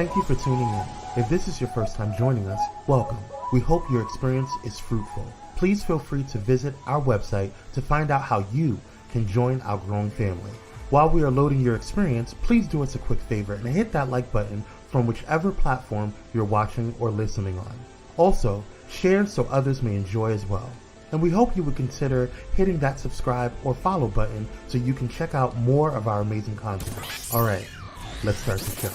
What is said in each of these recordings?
Thank you for tuning in. If this is your first time joining us, welcome. We hope your experience is fruitful. Please feel free to visit our website to find out how you can join our growing family. While we are loading your experience, please do us a quick favor and hit that like button from whichever platform you're watching or listening on. Also, share so others may enjoy as well. And we hope you would consider hitting that subscribe or follow button so you can check out more of our amazing content. All right, let's start the show.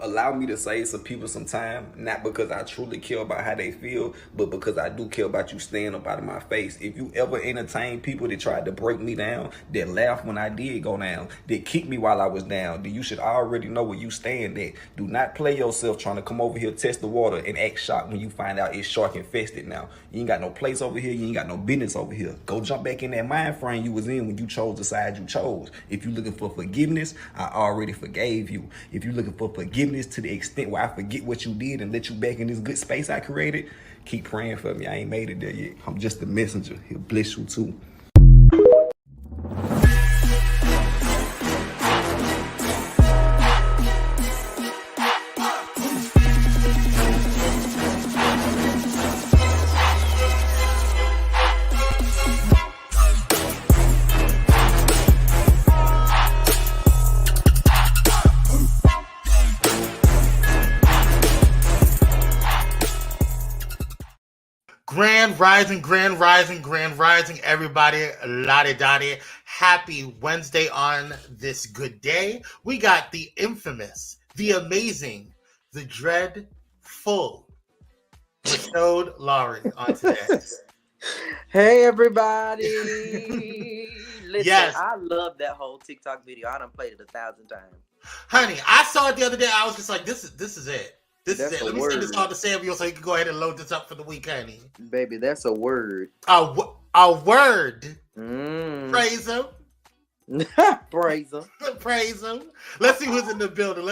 Allow me to save some people some time, not because I truly care about how they feel, but because I do care about you staying up out of my face. If you ever entertain people that tried to break me down, that laughed when I did go down, that kicked me while I was down, then you should already know where you stand at. Do not play yourself trying to come over here, test the water, and act shocked when you find out it's shark infested now. You ain't got no place over here. You ain't got no business over here. Go jump back in that mind frame you was in when you chose the side you chose. If you're looking for forgiveness, I already forgave you. If you're looking for forgiveness to the extent where I forget what you did and let you back in this good space I created, keep praying for me. I ain't made it there yet. I'm just the messenger. He'll bless you too. Grand rising, everybody. Lottie-dottie. Happy Wednesday on this good day. We got the infamous, the amazing, the dreadful MaChaude Lowery on today. Hey, everybody. Listen, Yes. I love that whole TikTok video. I done played it 1,000 times. Honey, I saw it the other day. I was just like, this is it. This That's is it. a Let me word. send this on to Samuel so he can go ahead and load this up for the week, honey. Baby, that's a word. A word. Mm. Praise him. Praise him. Praise him. Let's see who's in the building.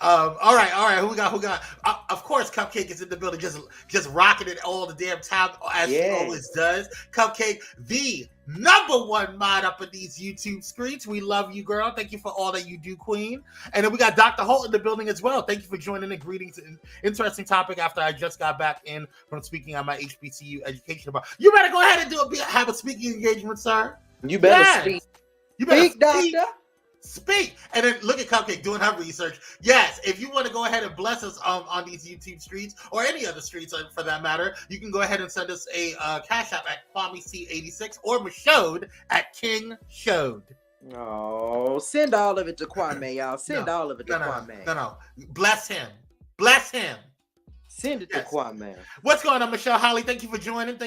All right. Who we got? Of course, Cupcake is in the building, just rocking it all the damn time as she always does. Cupcake, the number one mod up in these YouTube screens. We love you, girl. Thank you for all that you do, Queen. And then we got Dr. Holt in the building as well. Thank you for joining in. Greetings. Interesting topic after I just got back in from speaking on my HBCU education about. You better go ahead and have a speaking engagement, sir. You better speak. You better speak, doctor. Speak. And then look at Cupcake doing her research. Yes, if you want to go ahead and bless us on these YouTube streets or any other streets for that matter, you can go ahead and send us a cash app at KwameC86 or MaChaude at King Showed. Oh, send all of it to Kwame, y'all. Send all of it to Kwame. No. Bless him. Bless him. Send it to Kwame. What's going on, Michelle Holly? Thank you for joining.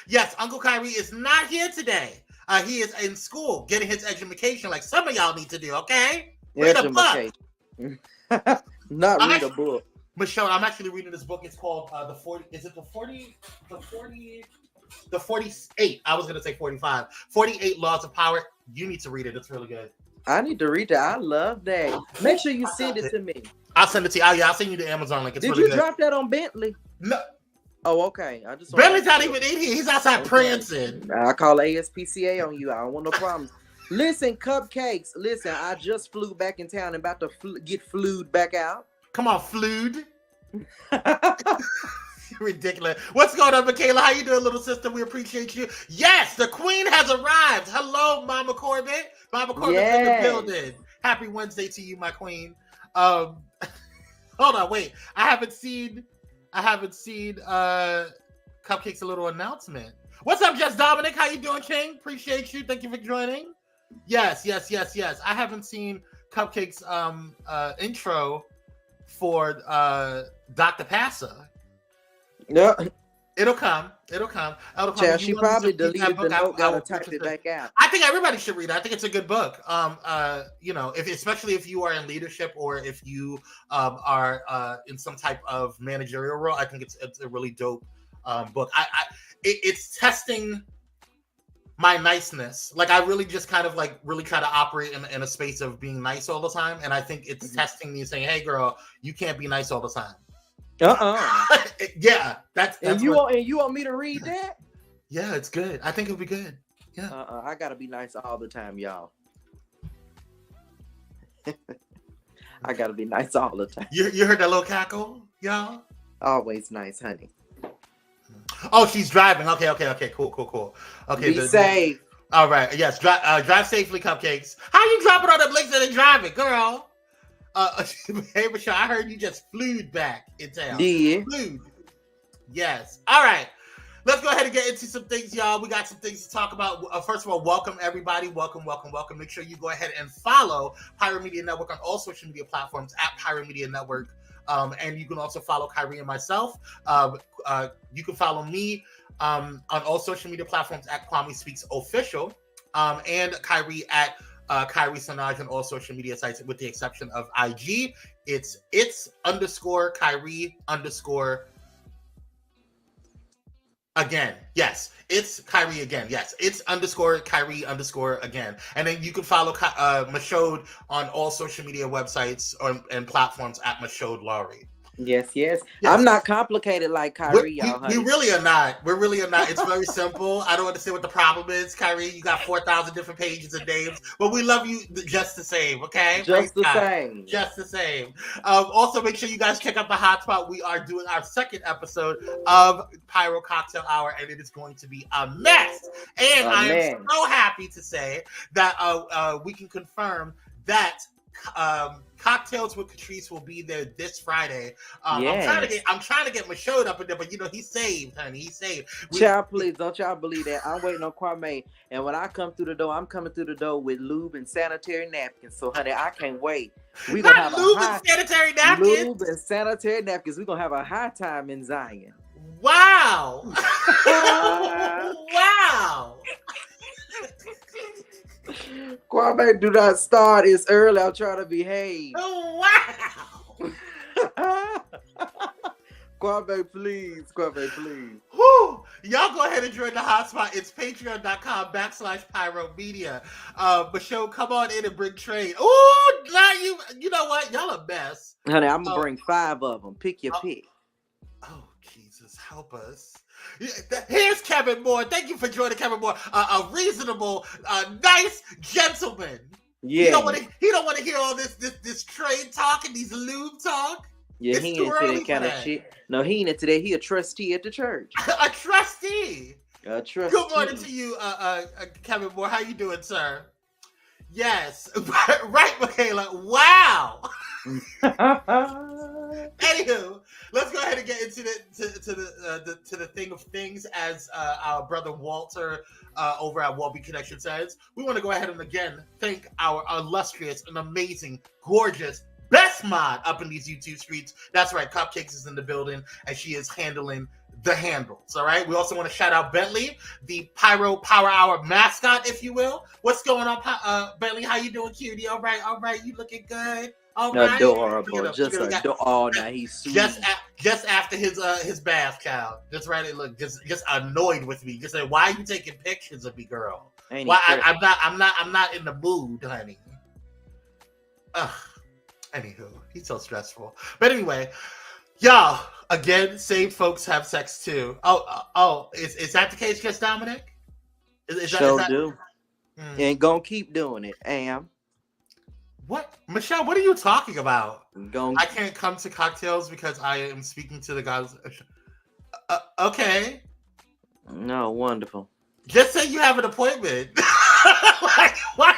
Yes, Uncle Kyrie is not here today. He is in school getting his education like some of y'all need to do, okay? Read a book. Not read a book. Michelle, I'm actually reading this book. It's called the 48. I was going to say 45. 48 Laws of Power. You need to read it. It's really good. I need to read that. I love that. Make sure you send it to me. I'll send it to you. I'll send you the Amazon link. It's Did really you good. drop that on Bentley? No. Oh, okay. Bentley's not even in here. He's outside prancing. I call ASPCA on you. I don't want no problems. Listen, Cupcakes. Listen, I just flew back in town and about to get flued back out. Come on, flued. Ridiculous. What's going on, Michaela? How you doing, little sister? We appreciate you. Yes, the queen has arrived. Hello, Mama Corbett. Mama Corbett in the building. Happy Wednesday to you, my queen. Hold on, wait. I haven't seen Cupcake's little announcement. What's up, Jess Dominic? How you doing, King? Appreciate you. Thank you for joining. Yes. I haven't seen Cupcake's intro for Dr. Passa. No. It'll come. Yeah, she probably deleted the note, gotta type it back out. I think everybody should read it. I think it's a good book. Especially if you are in leadership or if you are in some type of managerial role, I think it's a really dope book. It's testing my niceness. Like I really just kind of like really try to operate in a space of being nice all the time, and I think it's testing me, saying, "Hey, girl, you can't be nice all the time." Yeah, that's and you want me to read that? Yeah, it's good. I think it'll be good. Yeah. I gotta be nice all the time, y'all. I gotta be nice all the time. You heard that little cackle, y'all? Always nice, honey. Oh, she's driving. Okay, cool. Okay, Be safe. All right, yes, drive safely, Cupcakes. How you dropping on the blinks and driving, girl? Hey, Michelle, I heard you just flew back in town. Yeah. Flew. Yes. All right. Let's go ahead and get into some things, y'all. We got some things to talk about. First of all, welcome, everybody. Welcome. Make sure you go ahead and follow Pyro Media Network on all social media platforms at Pyro Media Network. And you can also follow Kire and myself. You can follow me on all social media platforms at Kwame Speaks Official. And Kire at Kire Sanaj on all social media sites, with the exception of IG. It's _Kire_ again. Yes, it's Kire again. Yes, it's _Kire_ again. And then you can follow MaChaude on all social media websites and platforms at MaChaude Lowery. Yes. I'm not complicated like Kire, y'all. We really are not. We're really are not. It's very simple. I don't understand what the problem is, Kire. You got 4,000 different pages and names, but we love you just the same. Okay, just the same. Also, make sure you guys check out the hotspot. We are doing our second episode of Pyro Cocktail Hour, and it is going to be a mess. And I am so happy to say that we can confirm that Cocktails with Catrice will be there this Friday. Yes. I'm trying to get MaChaude up in there, but he's saved, honey. He's saved. Child, please don't y'all believe that. I'm waiting on Kwame, and when I come through the door, I'm coming through the door with lube and sanitary napkins. So, honey, I can't wait. We're gonna have lube and sanitary napkins. Lube and sanitary napkins. We're gonna have a high time in Zion. Wow! Wow! Kwame, do not start. It's early. I'm trying to behave. Oh, wow! Kwame, please. Whew. Y'all go ahead and join the hotspot. It's patreon.com/Pyro Media. MaChaude, come on in and bring trade. Oh, now you know what? Y'all a mess. Honey, I'm going to bring 5 of them. Pick your pick. Oh, Jesus, help us. Here's Kevin Moore. Thank you for joining, Kevin Moore. A reasonable, nice gentleman. Yeah. He don't want to hear all this trade talk and these lube talk. Yeah, he ain't into that kind of shit. No, he ain't into that. He a trustee at the church. A trustee. Good morning to you, Kevin Moore. How you doing, sir? Yes. Right, Michaela. Wow. Anywho, let's go ahead and get into the thing of things, as our brother Walter over at Walby Connection says. We want to go ahead and again thank our illustrious and amazing, gorgeous, best mod up in these YouTube streets. That's right, Cupcakes is in the building, and she is handling the handles. All right. We also want to shout out Bentley, the Pyro Power Hour mascot, if you will. What's going on, Bentley? How you doing, cutie? All right. You looking good? All right. Adorable. Just adorable. Oh, now he's sweet. Just after his bath, child. Just right. Look, just annoyed with me. Just like, why are you taking pictures of me, girl? Why I'm not in the mood, honey. Ugh. Anywho, he's so stressful. But anyway, y'all, again, same folks have sex too. Oh, is that the case, just Dominic? Is that do. And gonna keep doing it, What? MaChaude, what are you talking about? I can't come to cocktails because I am speaking to the guys. Okay. No, wonderful. Just say you have an appointment. Like, what?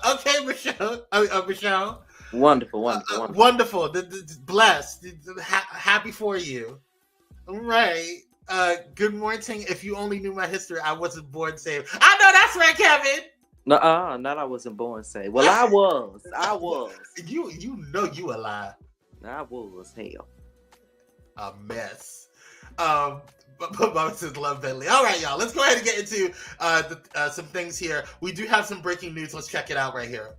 Okay, MaChaude. Wonderful. Blessed. Happy for you. All right. Good morning. If you only knew my history, I wasn't born saved. I know that's right, Kevin. Not I wasn't born saved. Well, I was. You know you a lie. I was, hell. A mess. But Mama says love Bentley. All right, y'all. Let's go ahead and get into some things here. We do have some breaking news. Let's check it out right here.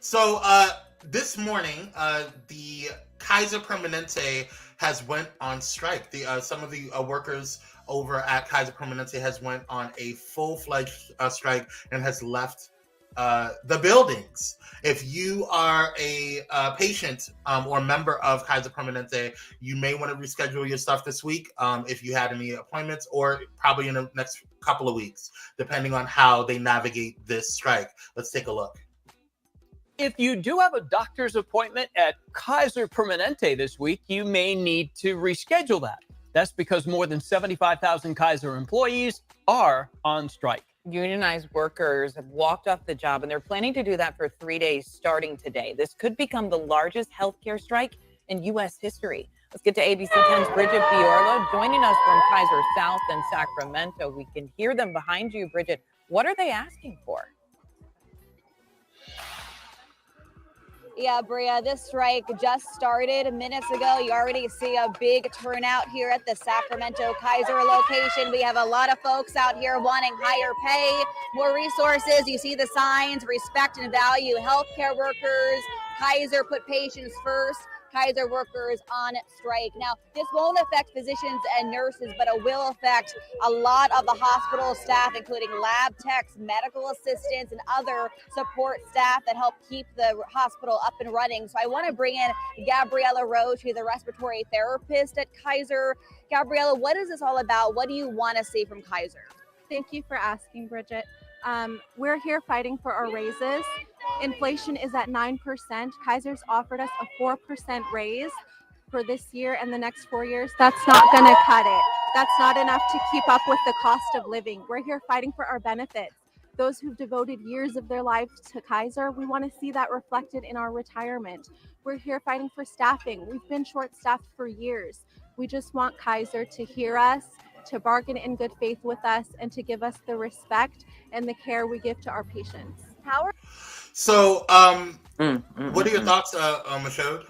So this morning, the Kaiser Permanente has went on strike. Some of the workers over at Kaiser Permanente has went on a full-fledged strike and has left the buildings. If you are a patient or member of Kaiser Permanente, you may want to reschedule your stuff this week if you had any appointments, or probably in the next couple of weeks, depending on how they navigate this strike. Let's take a look. If you do have a doctor's appointment at Kaiser Permanente this week, you may need to reschedule that. That's because more than 75,000 Kaiser employees are on strike. Unionized workers have walked off the job, and they're planning to do that for 3 days starting today. This could become the largest healthcare strike in U.S. history. Let's get to ABC 10's Bridget Fiorlo joining us from Kaiser South and Sacramento. We can hear them behind you, Bridget. What are they asking for? Yeah, Bria, this strike just started minutes ago. You already see a big turnout here at the Sacramento Kaiser location. We have a lot of folks out here wanting higher pay, more resources. You see the signs, respect and value healthcare workers. Kaiser put patients first. Kaiser workers on strike. Now, this won't affect physicians and nurses, but it will affect a lot of the hospital staff, including lab techs, medical assistants, and other support staff that help keep the hospital up and running. So I want to bring in Gabriella Roche, who's a respiratory therapist at Kaiser. Gabriella, what is this all about? What do you want to see from Kaiser? Thank you for asking, Bridget. We're here fighting for our raises. Inflation is at 9%. Kaiser's offered us a 4% raise for this year and the next 4 years. That's not going to cut it. That's not enough to keep up with the cost of living. We're here fighting for our benefits. Those who've devoted years of their lives to Kaiser, we want to see that reflected in our retirement. We're here fighting for staffing. We've been short-staffed for years. We just want Kaiser to hear us, to bargain in good faith with us, and to give us the respect and the care we give to our patients. So, what are your thoughts, MaChaude?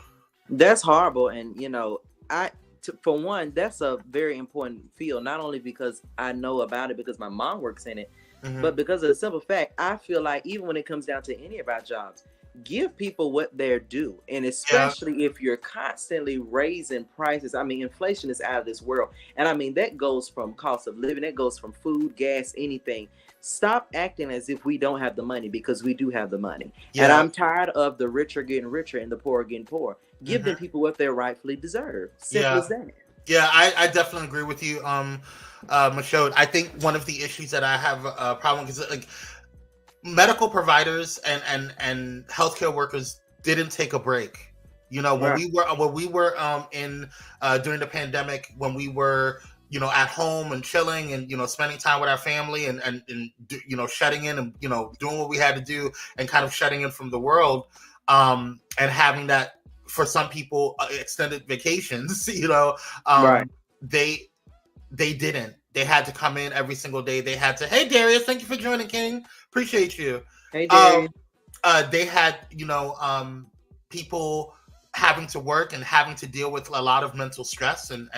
That's horrible. And, for one, that's a very important field, not only because I know about it because my mom works in it, but because of the simple fact, I feel like even when it comes down to any of our jobs, give people what they're due. And especially if you're constantly raising prices. I mean, inflation is out of this world. And I mean, that goes from cost of living, that goes from food, gas, anything. Stop acting as if we don't have the money, because we do have the money. And I'm tired of the rich are getting richer and the poor are getting poor. Give them people what they rightfully deserve. Simple as that. Yeah, I definitely agree with you, MaChaude. I think one of the issues that I have a problem is like medical providers and healthcare workers didn't take a break. When we were in during the pandemic, when we were at home and chilling and spending time with our family and shutting in and doing what we had to do and kind of shutting in from the world, and having that, for some people, extended vacations. They didn't. They had to come in every single day. They had to, hey Darius, thank you for joining, King. Appreciate you. Hey Darius. They had people having to work and having to deal with a lot of mental stress and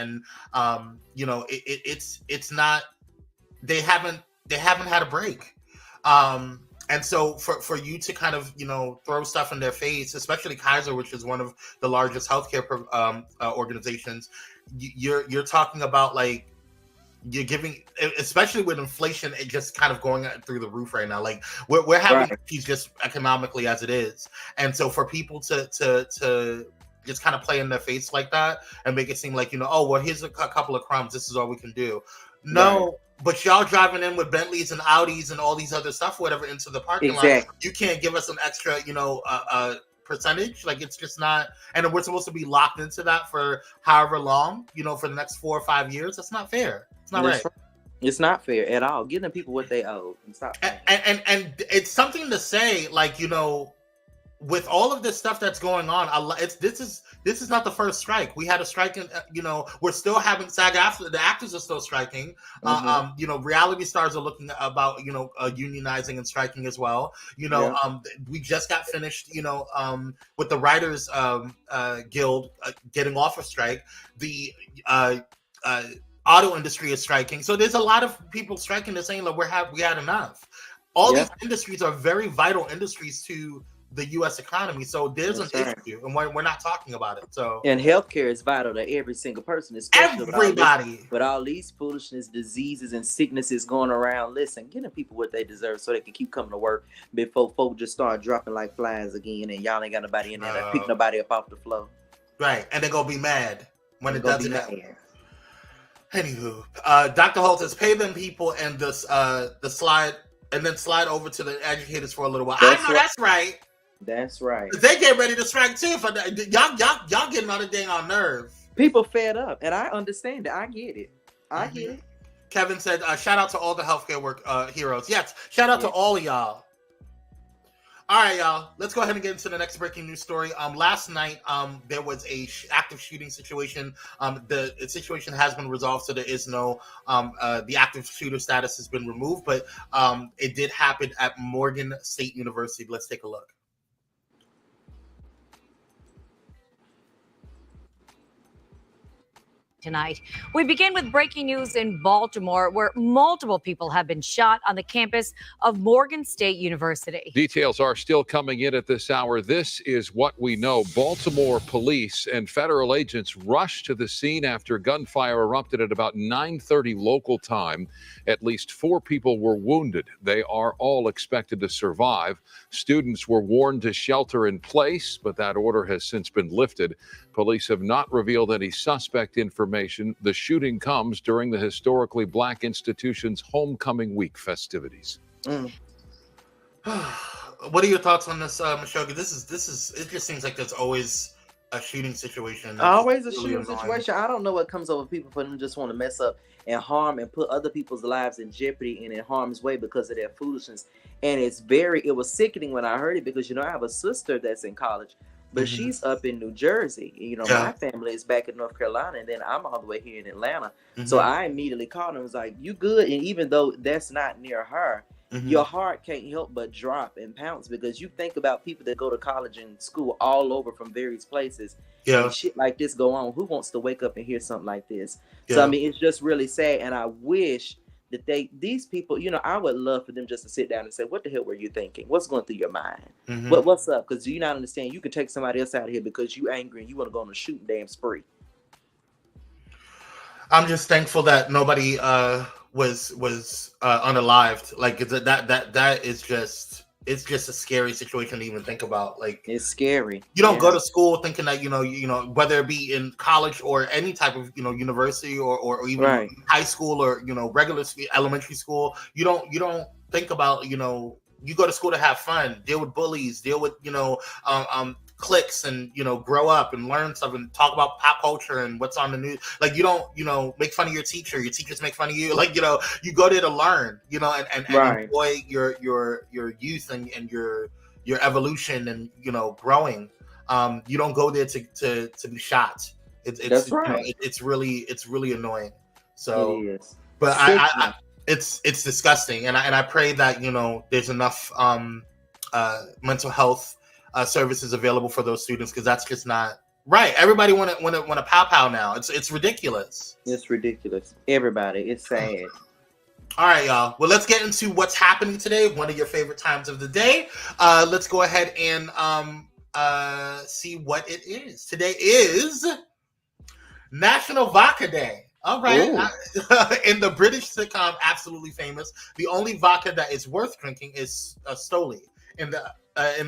it's not, they haven't had a break. And so for you to kind of, throw stuff in their face, especially Kaiser, which is one of the largest healthcare organizations, you're talking about like, you're giving, especially with inflation, it just kind of going through the roof right now. Like we're having issues just economically as it is. And so for people to just kind of play in their face like that and make it seem like, oh, well, here's a couple of crumbs. This is all we can do. No, but y'all driving in with Bentleys and Audis and all these other stuff, whatever, into the parking lot. You can't give us an extra, percentage. Like, it's just not, and we're supposed to be locked into that for however long, for the next 4 or 5 years. That's not fair. It's not right. It's not fair at all. Give them people what they owe. And stop. And it's something to say, like, with all of this stuff that's going on, this is not the first strike. We had a strike in, we're still having SAG-AFTRA. The actors are still striking. Reality stars are looking about, unionizing and striking as well. We just got finished, with the Writers Guild getting off a strike. The auto industry is striking. So there's a lot of people striking. They're saying, look, we had enough. All these industries are very vital industries to the U.S. economy. So there's That's an right. issue, and we're not talking about it. So And healthcare is vital to every single person, especially everybody. with all these foolishness, diseases, and sicknesses going around. Listen, giving people what they deserve so they can keep coming to work before folk just start dropping like flies again, and y'all ain't got nobody in there to pick nobody up off the floor. Right, and they're gonna be mad when it doesn't happen. Anywho, Dr. Holt says, pay them people and the slide, and then slide over to the educators for a little while. That's right. That's right. They get ready to strike too. For y'all getting on the dang on nerve. People fed up, and I understand it. I get it. I get it. Kevin said, shout out to all the healthcare heroes. Yes, shout out to all of y'all. All right, y'all. Let's go ahead and get into the next breaking news story. Last night, there was a active shooting situation. The situation has been resolved, so there is no the active shooter status has been removed. But it did happen at Morgan State University. Let's take a look. Tonight, we begin with breaking news in Baltimore, where multiple people have been shot on the campus of Morgan State University. Details are still coming in at this hour. This is what we know. Baltimore police and federal agents rushed to the scene after gunfire erupted at about 9:30 local time. At least 4 people were wounded. They are all expected to survive. Students were warned to shelter in place, but that order has since been lifted. Police have not revealed any suspect information. The shooting comes during the historically black institution's homecoming week festivities. What are your thoughts on this, MaChaude? This is. It just seems like there's always a shooting situation. Always a shooting situation. I don't know what comes over people for them just want to mess up and harm and put other people's lives in jeopardy and in harm's way because of their foolishness. And it was sickening when I heard it because, I have a sister that's in college, but she's up in New Jersey. My family is back in North Carolina, and then I'm all the way here in Atlanta. So I immediately called and was like, you good? And even though that's not near her, your heart can't help but drop and pounce because you think about people that go to college and school all over from various places. And shit like this go on. Who wants to wake up and hear something like this? So, I mean, it's just really sad. And I wish that these people, I would love for them just to sit down and say, what the hell were you thinking? What's going through your mind? What's up? Because you not understand, you can take somebody else out of here because you angry and you want to go on a shooting damn spree. I'm just thankful that nobody was unalived. Like that is just, it's just a scary situation to even think about. Like, it's scary. You don't go to school thinking that whether it be in college or any type of university or even high school or regular elementary school. You don't think about you go to school to have fun, deal with bullies, deal with cliques, and grow up and learn stuff and talk about pop culture and what's on the news. Like, you don't make fun of your teachers make fun of you. Like, you go there to learn, and enjoy your youth and your evolution and growing. You don't go there to be shot. That's right. It's really annoying. So it is. But it's disgusting, and I pray that there's enough mental health services available for those students, because that's just not right. Everybody want to pow now. It's ridiculous. It's ridiculous. Everybody, it's sad. All right, y'all. Well, let's get into what's happening today. One of your favorite times of the day. Let's go ahead and see what it is. Today is National Vodka Day. All right. In the British sitcom Absolutely Famous, the only vodka that is worth drinking is Stoli. In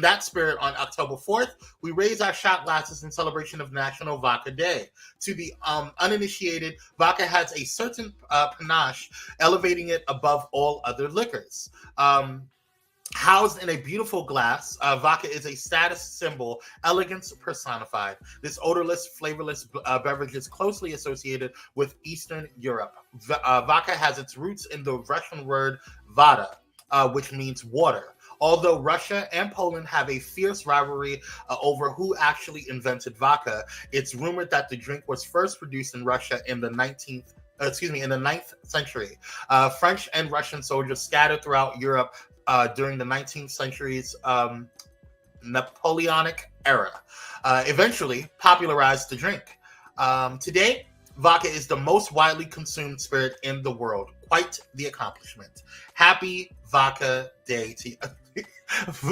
that spirit, on October 4th, we raise our shot glasses in celebration of National Vodka Day. To the uninitiated, vodka has a certain panache, elevating it above all other liquors. Housed in a beautiful glass, vodka is a status symbol, elegance personified. This odorless, flavorless beverage is closely associated with Eastern Europe. Vodka has its roots in the Russian word vada, which means water. Although Russia and Poland have a fierce rivalry over who actually invented vodka, it's rumored that the drink was first produced in Russia in the 9th century. French and Russian soldiers scattered throughout Europe during the 19th century's Napoleonic era, eventually popularized the drink. Today, vodka is the most widely consumed spirit in the world. Quite the accomplishment. Happy Vodka Day to you.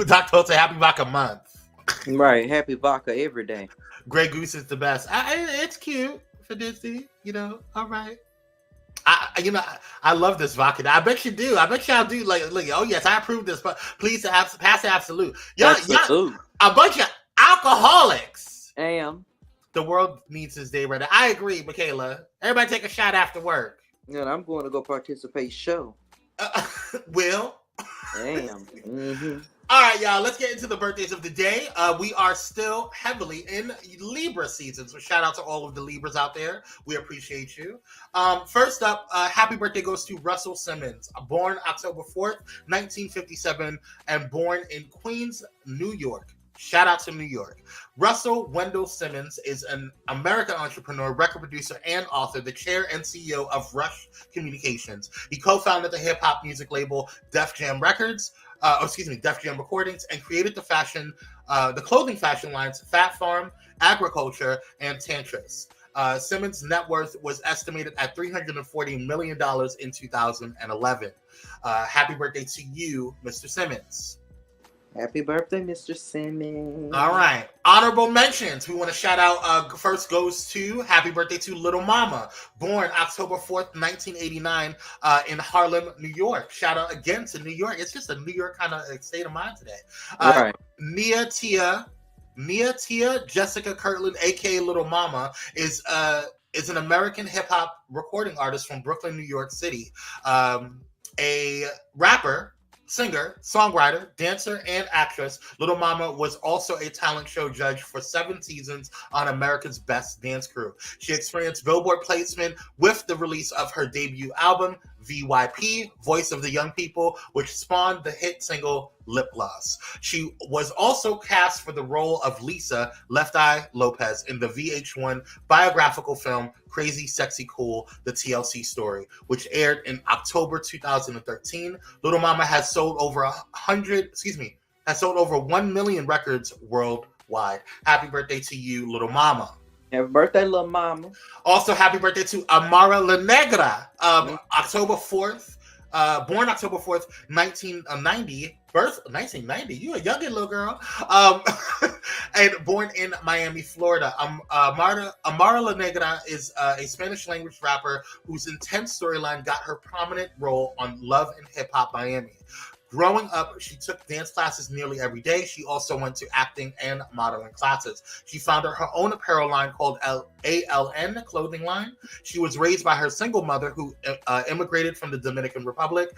Dr. Hote, happy vodka month. Right, happy vodka every day. Grey Goose is the best. It's cute for Disney, all right. I love this vodka. I bet you do. I bet y'all do. Like, look, oh yes, I approve this, but please pass the absolute. Y'all, a bunch of alcoholics. The world needs this day right now. I agree, Michaela. Everybody take a shot after work. Yeah, I'm going to go participate show. Will? Damn. Mm-hmm. All right, y'all, let's get into the birthdays of the day. We are still heavily in Libra season, so shout out to all of the Libras out there. We appreciate you. First up, happy birthday goes to Russell Simmons, born October 4th, 1957, and born in Queens, New York. Shout out to New York. Russell Wendell Simmons is an American entrepreneur, record producer, and author, the chair and CEO of Rush Communications. He co-founded the hip-hop music label Def Jam Recordings, and created the clothing fashion lines Fat Farm, Agriculture, and Tantris. Simmons' net worth was estimated at $340 million in 2011. Happy birthday to you, Mr. Simmons. Happy birthday, Mr. Simmons. All right. Honorable mentions. We want to shout out, first goes to happy birthday to Little Mama, born October 4th, 1989, in Harlem, New York. Shout out again to New York. It's just a New York kind of state of mind today. Right. Nia Tia Jessica Kirtland, aka Little Mama, is an American hip hop recording artist from Brooklyn, New York City. A rapper, singer, songwriter, dancer, and actress, Little Mama was also a talent show judge for 7 seasons on America's Best Dance Crew. She experienced Billboard placement with the release of her debut album, VYP, Voice of the Young People, which spawned the hit single Lip Gloss. She was also cast for the role of Lisa Left Eye Lopez in the VH1 biographical film Crazy Sexy Cool, the TLC Story, which aired in October 2013. Little Mama has sold over 1 million records worldwide. Happy birthday to you, Little Mama. Happy birthday, Little Mama. Also, happy birthday to Amara La Negra, October 4th, born October 4th, 1990. Birth 1990. You a youngin' little girl. And born in Miami, Florida. Amara La Negra is a Spanish language rapper whose intense storyline got her prominent role on Love and Hip Hop Miami. Growing up, she took dance classes nearly every day. She also went to acting and modeling classes. She founded her own apparel line called ALN clothing line. She was raised by her single mother who immigrated from the Dominican Republic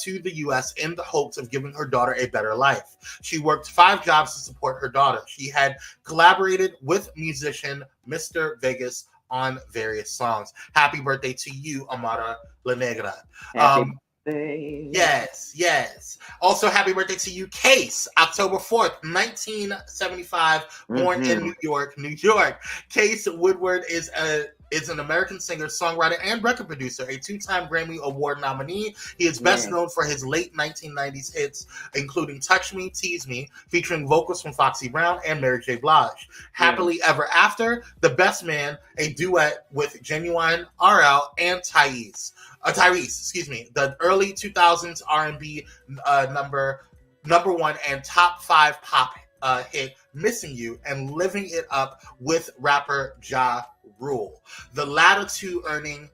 to the U.S. in the hopes of giving her daughter a better life. She worked 5 jobs to support her daughter. She had collaborated with musician Mr. Vegas on various songs. Happy birthday to you, Amara La Negra. Yes. Also, happy birthday to you, Case, October 4th, 1975, born in New York. Case Woodward is an American singer, songwriter, and record producer, a 2-time Grammy Award nominee. He is best known for his late 1990s hits, including Touch Me, Tease Me, featuring vocals from Foxy Brown and Mary J. Blige. Happily Ever After, The Best Man, a duet with Genuine RL and Tyrese, the early 2000s R&B number 1 and top 5 pop hit, Missing You, and Living It Up with rapper Ja Rule. The latter 2 earning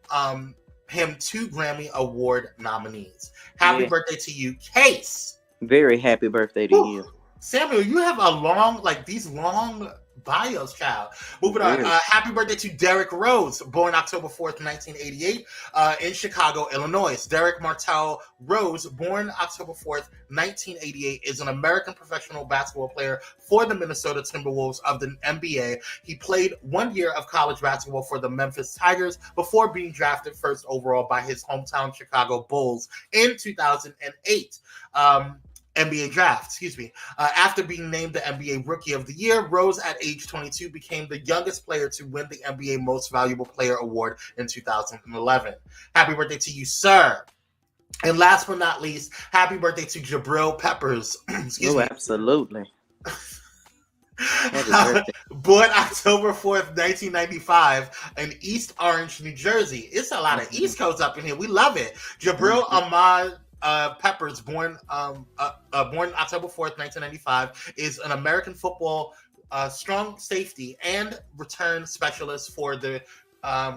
him 2 Grammy Award nominees. Happy birthday to you, Case. Very happy birthday to you. Samuel, you have these long bios, child. Moving on. Happy birthday to Derrick Rose, born October 4th, 1988, in Chicago, Illinois. Derrick Martell Rose, born October 4th, 1988, is an American professional basketball player for the Minnesota Timberwolves of the NBA. He played 1 year of college basketball for the Memphis Tigers before being drafted first overall by his hometown Chicago Bulls in 2008. NBA draft, after being named the NBA Rookie of the Year, Rose at age 22 became the youngest player to win the NBA Most Valuable Player Award in 2011. Happy birthday to you, sir. And last but not least, happy birthday to Jabril Peppers. Absolutely. Born October 4th, 1995 in East Orange, New Jersey. It's a lot of East Coast up in here. We love it. Jabril Peppers, born October 4th, 1995, is an American football strong safety and return specialist for the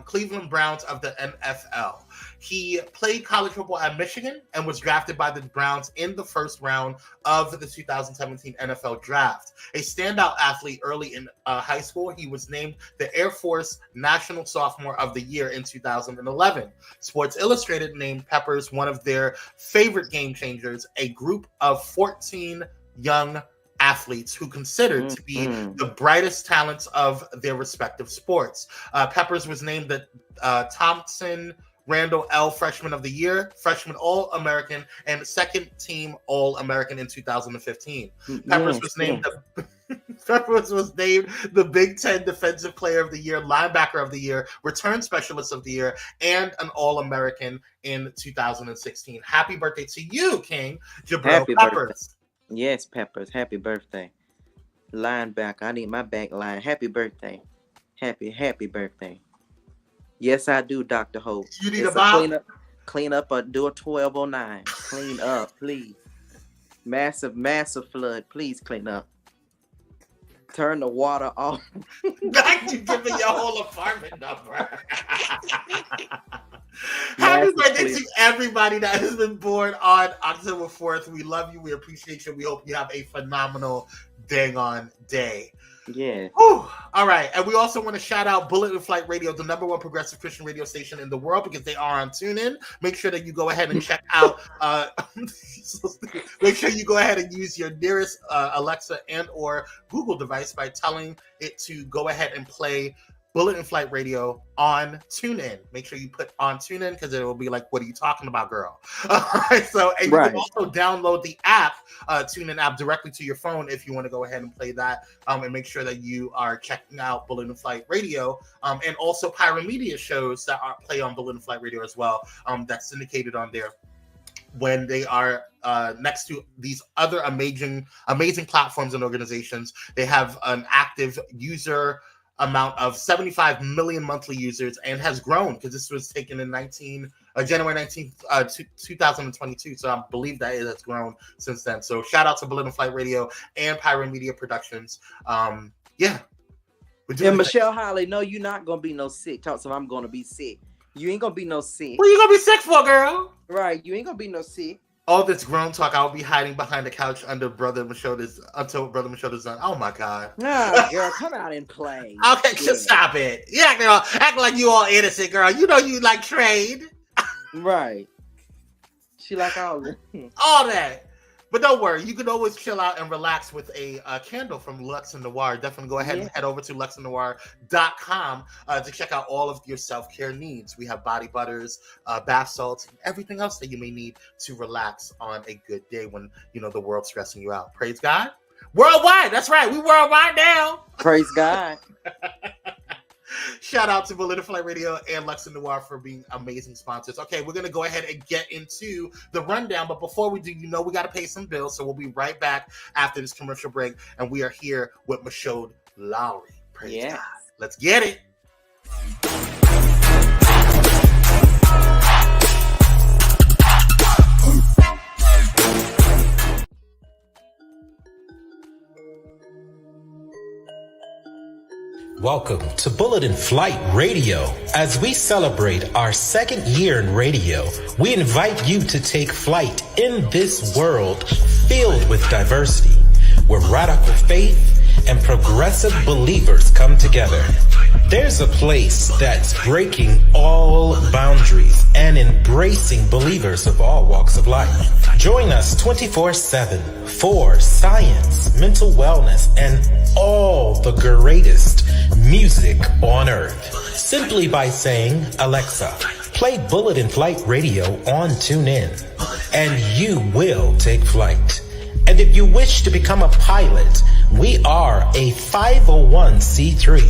Cleveland Browns of the NFL. He played college football at Michigan and was drafted by the Browns in the first round of the 2017 NFL Draft. A standout athlete early in high school, he was named the Air Force National Sophomore of the Year in 2011. Sports Illustrated named Peppers one of their favorite game changers, a group of 14 young athletes who considered to be the brightest talents of their respective sports. Peppers was named the Thompson Randall L. Freshman of the Year, Freshman All-American, and Second Team All-American in 2015. Peppers was named the Big Ten Defensive Player of the Year, Linebacker of the Year, Return Specialist of the Year, and an All-American in 2016. Happy birthday to you, King Jabril Peppers. Birthday. Yes, Peppers. Happy birthday. Linebacker. I need my back line. Happy birthday. Happy birthday. Yes, I do, Dr. Hope. You need a bob? Clean up or do a 1209. Clean up, please. Massive flood. Please clean up. Turn the water off. Back to giving your whole apartment number. Happy birthday to everybody that has been born on October 4th. We love you. We appreciate you. We hope you have a phenomenal dang on day. Yeah. Whew. All right. And we also want to shout out Bullet in Flight Radio, the #1 progressive Christian radio station in the world, because they are on TuneIn. Make sure that you go ahead and check out. Make sure you go ahead and use your nearest Alexa and or Google device by telling it to go ahead and play Bullet in Flight Radio on TuneIn. Make sure you put on TuneIn because it will be like, what are you talking about, girl? All right, so and you can also download the app, TuneIn app, directly to your phone if you want to go ahead and play that. And make sure that you are checking out Bullet in Flight Radio, and also Pyro Media shows that play on Bullet in Flight Radio as well. That's syndicated on there when they are next to these other amazing platforms and organizations. They have an active user amount of 75 million monthly users and has grown because this was taken in January 19th, 2022. So I believe that it has grown since then. So shout out to Bullet in Flight Radio and Pyro Media Productions. Yeah. And Michelle Holly, no, you're not going to be no sick. Talk to me, I'm going to be sick. You ain't going to be no sick. What are you going to be sick for, girl? Right. You ain't going to be no sick. All this grown talk, I'll be hiding behind the couch until Brother MaChaude is done. Oh my God! No, girl, come out and play. Okay, just stop it. Yeah, girl, act like you all innocent, girl. You know you like trade, right? She like all that. But don't worry, you can always chill out and relax with a candle from Luxe and Noir. Definitely go ahead and head over to luxandnoir.com to check out all of your self-care needs. We have body butters, bath salts, and everything else that you may need to relax on a good day when, the world's stressing you out. Praise God. Worldwide. That's right. We worldwide now. Praise God. Shout out to Bullet in Flight Radio and Luxe and Noir for being amazing sponsors. Okay, we're going to go ahead and get into the rundown. But before we do, we got to pay some bills. So we'll be right back after this commercial break. And we are here with MaChaude Lowery. Praise God. Let's get it. Welcome to Bullet in Flight Radio. As we celebrate our second year in radio, we invite you to take flight in this world filled with diversity, where radical faith and progressive believers come together. There's a place that's breaking all boundaries and embracing believers of all walks of life. Join us 24/7 for science, mental wellness, and all the greatest music on earth. Simply by saying, Alexa, play Bullet in Flight Radio on TuneIn, and you will take flight. And if you wish to become a pilot, we are a 501c3,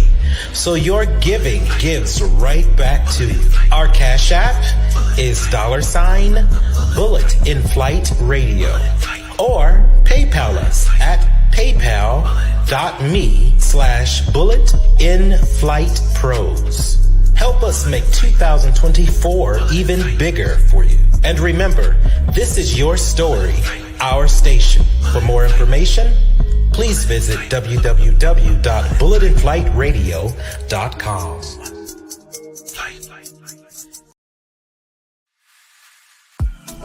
so your giving gives right back to you. Our Cash App is $Bullet in Flight Radio, or PayPal us at paypal.me/bulletinflightpros. Help us make 2024 even bigger for you. And remember, this is your story, our station. For more information, please visit www.bulletinflightradio.com.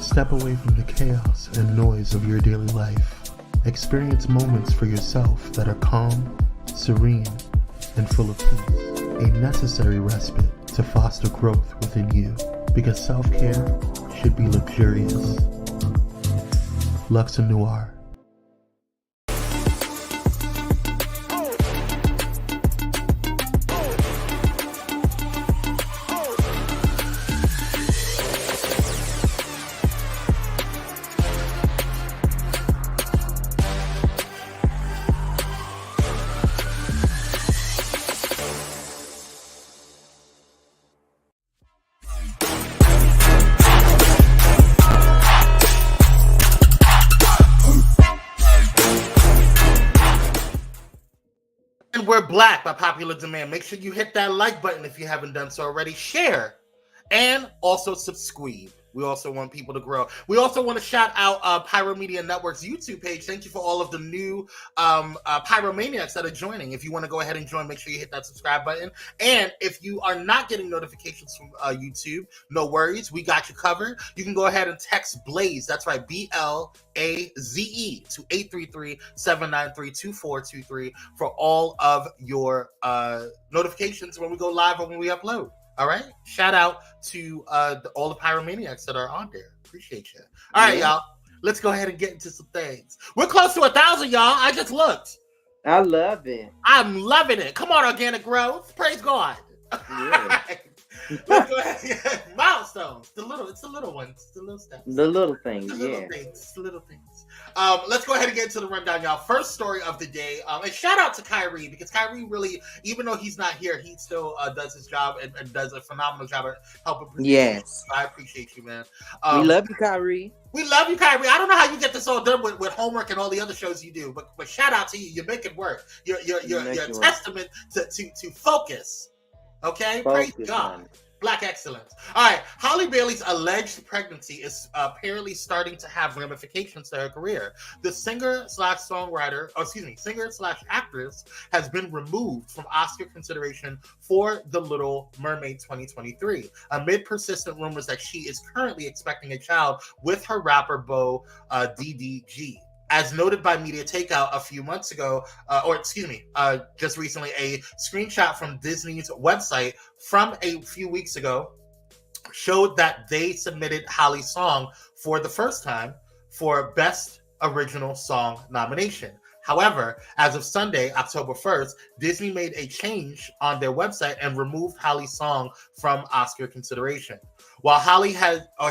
Step away from the chaos and noise of your daily life. Experience moments for yourself that are calm, serene, and full of peace. A necessary respite to foster growth within you, because self-care should be luxurious. Luxe Noir. We're Black by popular demand. Make sure you hit that like button if you haven't done so already. Share and also subscribe. We also want people to grow. We also want to shout out Pyro Media Network's YouTube page. Thank you for all of the new Pyromaniacs that are joining. If you want to go ahead and join, make sure you hit that subscribe button. And if you are not getting notifications from YouTube, no worries. We got you covered. You can go ahead and text Blaze. That's right, BLAZE to 833-793-2423 for all of your notifications when we go live or when we upload. All right. Shout out to all the Pyromaniacs that are on there. Appreciate you. All right, y'all. Let's go ahead and get into some things. We're close to 1,000, y'all. I just looked. I love it. I'm loving it. Come on, organic growth. Praise God. Yeah. Let's go ahead. Milestones. It's the little ones. The little steps. The little things. The little things. The little things. Let's go ahead and get into the rundown, y'all. First story of the day. And shout out to Kire, because Kire really, even though he's not here, he still does his job and does a phenomenal job at helping produce. Yes. I appreciate you, man. We love you, Kire. We love you, Kire. I don't know how you get this all done with homework and all the other shows you do, but shout out to you. You make it work. You're a testament to focus. Okay? Focus, Praise God. man. Black excellence. All right. Halle Bailey's alleged pregnancy is apparently starting to have ramifications to her career. The singer/actress has been removed from Oscar consideration for The Little Mermaid 2023 amid persistent rumors that she is currently expecting a child with her rapper beau, DDG. As noted by Media Takeout a few months ago, just recently, a screenshot from Disney's website from a few weeks ago showed that they submitted Halle's song for the first time for Best Original Song nomination. However, as of Sunday, October 1st, Disney made a change on their website and removed Halle's song from Oscar consideration. While Haley had a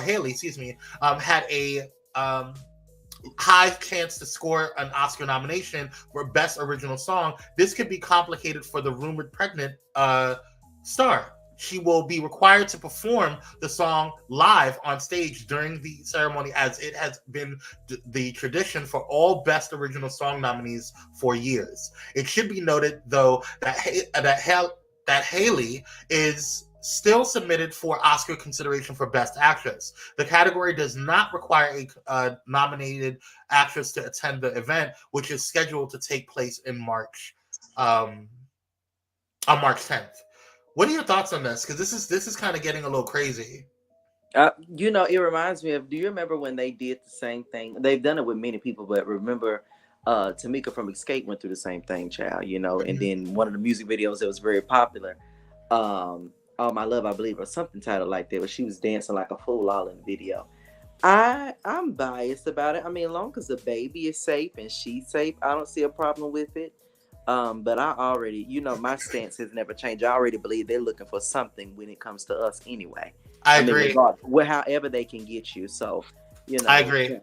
high chance to score an Oscar nomination for Best Original Song, this could be complicated for the rumored pregnant star. She will be required to perform the song live on stage during the ceremony, as it has been the tradition for all Best Original Song nominees for years. It should be noted, though, that Haley is still submitted for Oscar consideration for Best Actress. The category does not require a nominated actress to attend the event, which is scheduled to take place in March, on March 10th. What are your thoughts on this? Because this is kind of getting a little crazy. It reminds me of, do you remember when they did the same thing? They've done it with many people, but remember Tamika from Escape went through the same thing, child, and then one of the music videos that was very popular, All My Love, I believe, or something titled like that, where she was dancing like a fool all in the video. I'm biased about it. I mean, as long as the baby is safe and she's safe, I don't see a problem with it. But I already, my stance has never changed. I already believe they're looking for something when it comes to us anyway. I agree. However they can get you. So, I agree.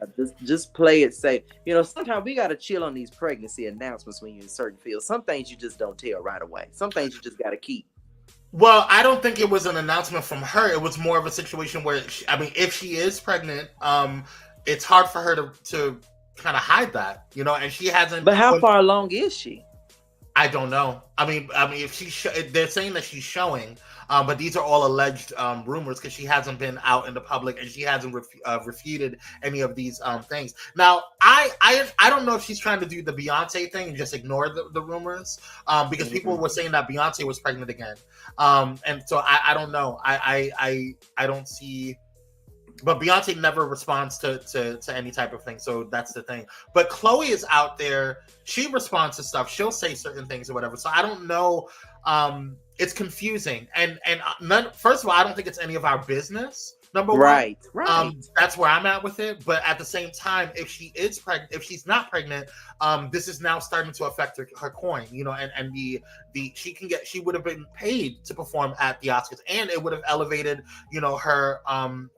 Just play it safe. Sometimes we got to chill on these pregnancy announcements when you're in certain fields. Some things you just don't tell right away. Some things you just got to keep. Well, I don't think it was an announcement from her. It was more of a situation where, if she is pregnant, it's hard for her to kind of hide that, and she hasn't. But how far along is she? I don't know. I mean, if they're saying that she's showing, but these are all alleged rumors because she hasn't been out in the public and she hasn't refuted any of these things. Now, I don't know if she's trying to do the Beyonce thing and just ignore the rumors because people were saying that Beyonce was pregnant again, and so I don't know. I don't see. But Beyonce never responds to any type of thing, so that's the thing. But Chloe is out there; she responds to stuff. She'll say certain things or whatever. So I don't know. It's confusing, and first of all, I don't think it's any of our business. Number one, right. That's where I'm at with it. But at the same time, if she is pregnant, if she's not pregnant, this is now starting to affect her coin, and she would have been paid to perform at the Oscars, and it would have elevated, her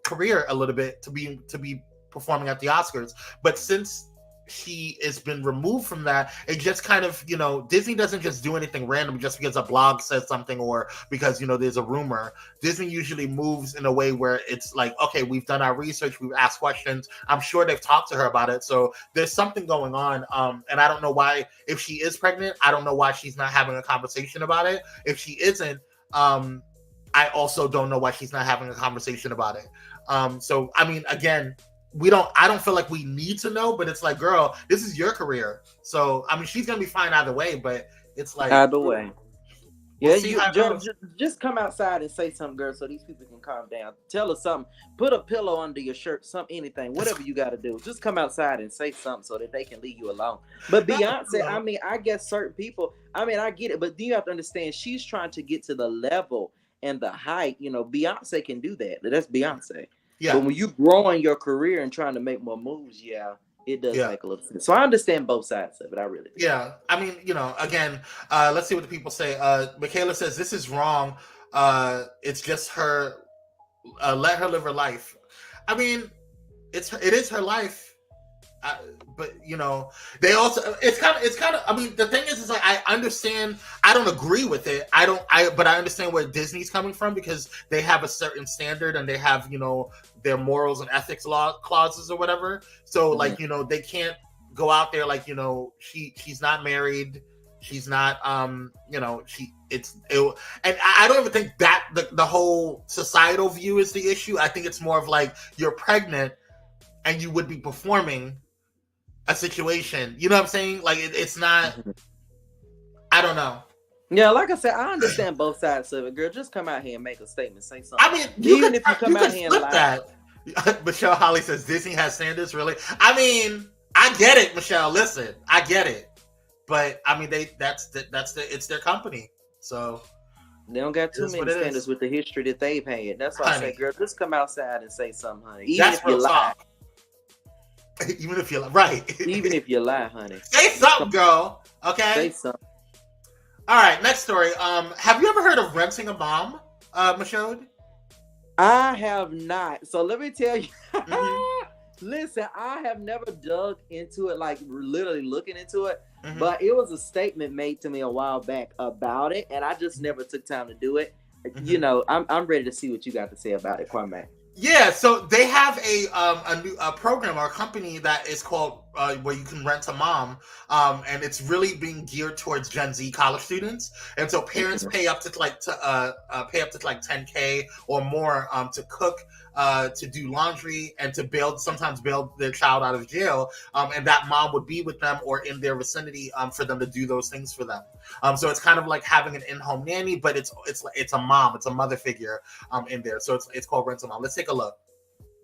career a little bit to be performing at the Oscars. But since she has been removed from that, it just kind of, Disney doesn't just do anything random just because a blog says something or because, there's a rumor. Disney usually moves in a way where it's like, okay, we've done our research, we've asked questions. I'm sure they've talked to her about it. So there's something going on. And I don't know why, if she is pregnant, I don't know why she's not having a conversation about it. If she isn't, I also don't know why she's not having a conversation about it. So, I mean, again, I don't feel like we need to know, but it's like, girl, this is your career. So, I mean, she's going to be fine either way, but it's like. Either way. We'll Yeah, just come outside and say something, girl, so these people can calm down. Tell us something. Put a pillow under your shirt, anything, whatever you got to do. Just come outside and say something so that they can leave you alone. But Beyonce, I mean, I guess certain people, I mean, I get it, but you have to understand, she's trying to get to the level and the height. Beyonce can do that. That's Beyonce. Yeah. But when you growing your career and trying to make more moves, it does make a little sense. So I understand both sides of it. I really do. Yeah. I mean, again, let's see what the people say. Michaela says, this is wrong. It's just her. Let her live her life. I mean, it is her life. But they also it's kind of I mean, the thing is like, I understand. I don't agree with it. But I understand where Disney's coming from because they have a certain standard and they have their morals and ethics law clauses or whatever. So like they can't go out there like she's not married. She's not and I don't even think that the whole societal view is the issue. I think it's more of like, you're pregnant and you would be performing a situation, you know what I'm saying? Like it's not. I don't know. Yeah, like I said, I understand both sides of it, girl. Just come out here and make a statement, say something. I mean, if you come out here and lie. That. Michelle Holly says Disney has standards, really. I mean, I get it, Michelle. Listen, I get it, but I mean, it's their company, so they don't got too many standards with the history that they've had. That's why I say, girl, just come outside and say something, honey. Even if you lie. Even if you're right. Even if you lie, honey. Say something, girl. Okay? Say something. All right, next story. Have you ever heard of renting a mom, MaChaude? I have not. So let me tell you. Listen, I have never dug into it, like literally looking into it. But it was a statement made to me a while back about it, and I just never took time to do it. I'm ready to see what you got to say about it, Kwame. Yeah, so they have a new program or a company that is called where you can rent a mom, and it's really being geared towards Gen Z college students. And so parents pay up to like $10K or more to cook, to do laundry, and to sometimes bail their child out of jail. And that mom would be with them or in their vicinity for them to do those things for them. So it's kind of like having an in-home nanny, but it's a mom, it's a mother figure in there. So it's called Rent a Mom. Let's take a look.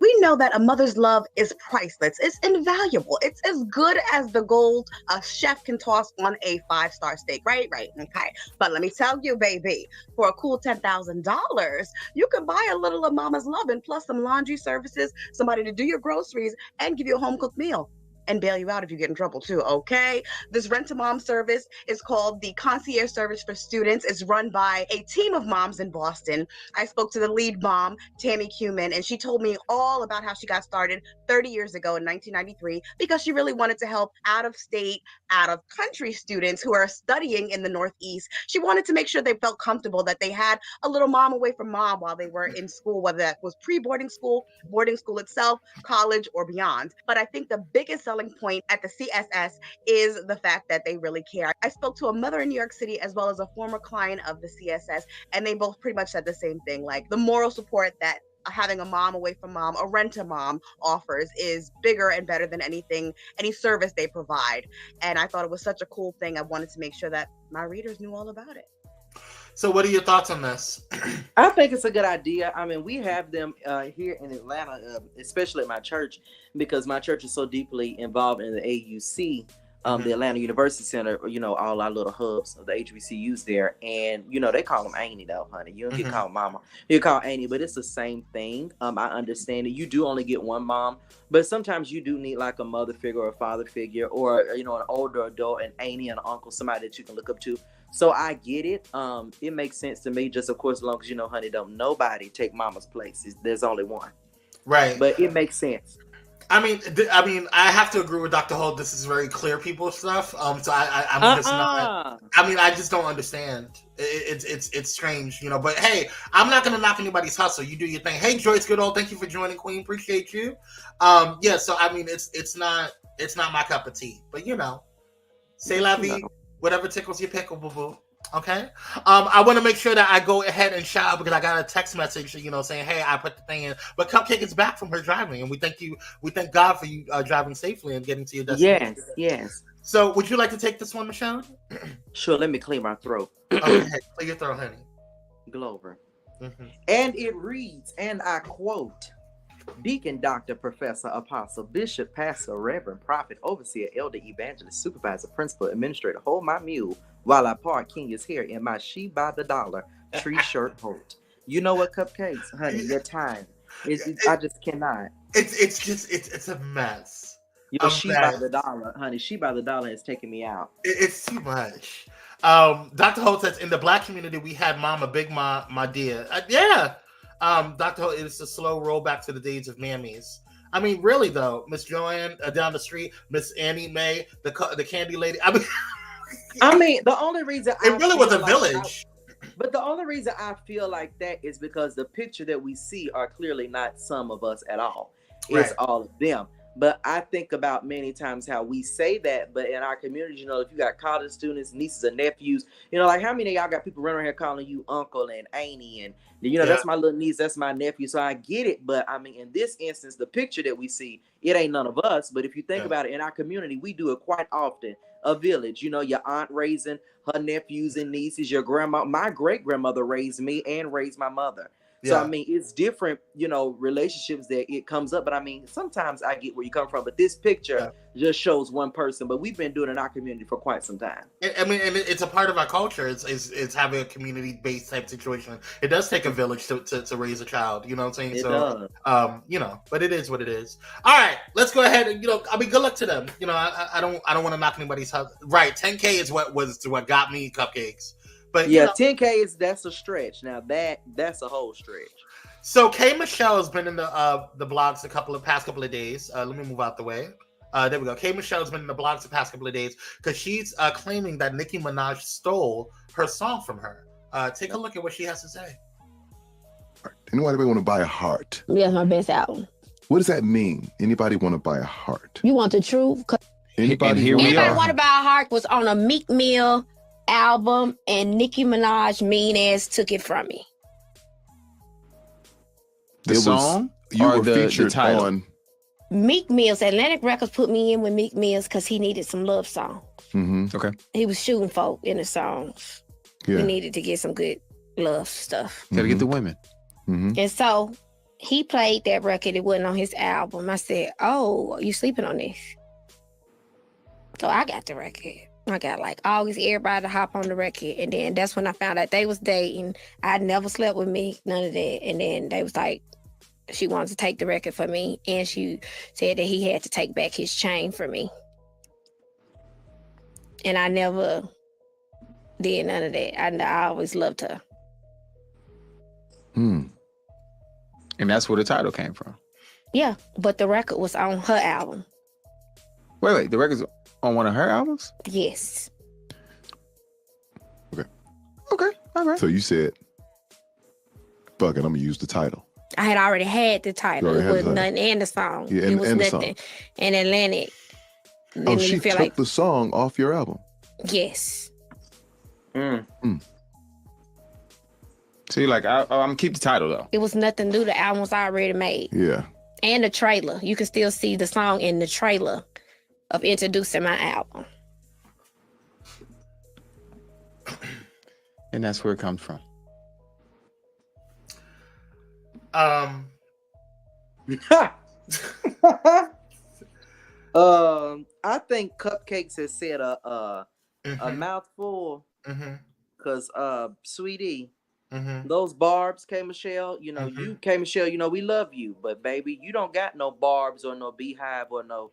We know that a mother's love is priceless. It's invaluable. It's as good as the gold a chef can toss on a 5-star steak, right? Okay. But let me tell you, baby, for a cool $10,000, you can buy a little of mama's love and plus some laundry services, somebody to do your groceries, and give you a home-cooked meal. And bail you out if you get in trouble too, okay? This Rent-A-Mom service is called the Concierge Service for Students. It's run by a team of moms in Boston. I spoke to the lead mom, Tammy Cuman, and she told me all about how she got started 30 years ago in 1993 because she really wanted to help out-of-state, out-of-country students who are studying in the Northeast. She wanted to make sure they felt comfortable, that they had a little mom away from mom while they were in school, whether that was pre-boarding school, boarding school itself, college, or beyond. But I think the biggest selling point at the CSS is the fact that they really care. I spoke to a mother in New York City as well as a former client of the CSS, and they both pretty much said the same thing. Like, the moral support that having a mom away from mom, a rent-a-mom offers is bigger and better than any service they provide. And I thought it was such a cool thing. I wanted to make sure that my readers knew all about it. So what are your thoughts on this? I think it's a good idea. I mean, we have them here in Atlanta, especially at my church, because my church is so deeply involved in the AUC, the Atlanta University Center, you know, all our little hubs of the HBCUs there. And, you know, they call them Auntie though, honey. You don't get called mama. You call Auntie, but it's the same thing. I understand it. You do only get one mom, but sometimes you do need like a mother figure or a father figure, or, you know, an older adult, an auntie and an uncle, somebody that you can look up to. So I get it. It makes sense to me, just of course, as long as, you know, honey, don't nobody take mama's place. There's only one. Right. But it makes sense. I mean, I have to agree with Dr. Holt. This is very clear people stuff. So I'm just not. I mean, I just don't understand. It's strange, you know. But hey, I'm not gonna knock anybody's hustle. You do your thing. Hey, Joyce Goodall, thank you for joining, Queen. Appreciate you. Yeah. So I mean, it's not my cup of tea. But you know, c'est la vie. Whatever tickles your pickle, boo boo. Okay. I want to make sure that I go ahead and shout out because I got a text message, you know, saying, "Hey, I put the thing in." But Cupcake is back from her driving, and we thank God for you driving safely and getting to your destination. Yes. So, would you like to take this one, MaChaude? Sure. Let me clear my throat. Okay, clear your throat, honey. Glover. And it reads, and I quote: Deacon, Doctor, Professor, Apostle, Bishop, Pastor, Reverend, Prophet, Overseer, Elder, Evangelist, Supervisor, Principal, Administrator, hold my mule while I part Kenya's hair in my she by the dollar tree shirt hold. You know what, Cupcakes, honey, your time. I just cannot. It's a mess. Your she by the dollar, honey. She by the dollar is taking me out. It's too much. Dr. Holt says, in the Black community, we had Mama, Big Ma, my dear. Yeah. Dr. Holt, it's a slow roll back to the days of mammies. I mean, really though, Miss Joanne down the street, Miss Annie Mae, the candy lady. I mean, the only reason it really was a village. But the only reason I feel like that is because the picture that we see are clearly not some of us at all. It's all of them. But I think about many times how we say that, but in our community, you know, if you got college students, nieces and nephews, you know, like how many of y'all got people running around here calling you uncle and auntie, and you know, that's my little niece, that's my nephew. So I get it. But I mean, in this instance, the picture that we see, it ain't none of us. But if you think about it, in our community, we do it quite often. A village, you know, your aunt raising her nephews and nieces, your grandma, my great grandmother raised me and raised my mother. So, I mean, it's different, you know, relationships that it comes up. But I mean, sometimes I get where you come from. But this picture just shows one person. But we've been doing it in our community for quite some time. I mean, and it's a part of our culture. It's having a community-based type situation. It does take a village to raise a child. You know what I'm saying? It does. You know, but it is what it is. All right, let's go ahead and, you know, I mean, good luck to them. You know, I don't want to knock anybody's house. Right, 10K is what got me Cupcakes. But yeah, you know, 10K that's a stretch. Now that's a whole stretch. So K Michelle has been in the blogs past couple of days. Let me move out the way. There we go. K Michelle's been in the blogs the past couple of days because she's claiming that Nicki Minaj stole her song from her. Take a look at what she has to say. Anybody want to buy a heart? Yeah, my best album. What does that mean? Anybody want to buy a heart? You want the truth? Anybody want to buy a heart was on a Meek Mill album, and Nicki Minaj mean ass took it from me. The song you were featured on Meek Mill's. Atlantic Records put me in with Meek Mill's because he needed some love songs. Okay. He was shooting folk in the songs. We needed to get some good love stuff. Gotta get the women. And so he played that record. It wasn't on his album. I said, "Oh, you sleeping on this?" So I got the record. I got like August, everybody to hop on the record. And then that's when I found out they was dating. I never slept with me, none of that. And then they was like, she wanted to take the record for me. And she said that he had to take back his chain for me. And I never did none of that. I always loved her. And that's where the title came from. Yeah, but the record was on her album. Wait, the record's on one of her albums? Yes. Okay, all right. So you said, fuck it, I'm gonna use the title. I had already had the title. It was nothing and the song. Yeah, it was and nothing. And Atlantic Then Oh, you she feel took like the song off your album. yes. See, like I'm gonna keep the title though. It was nothing new. The album was already made. Yeah. And the trailer. You can still see the song in the trailer of introducing my album. And that's where it comes from. I think Cupcakes has said a mouthful because sweetie, those barbs, K Michelle, you know, you K Michelle, you know, we love you, but baby, you don't got no barbs or no beehive or no,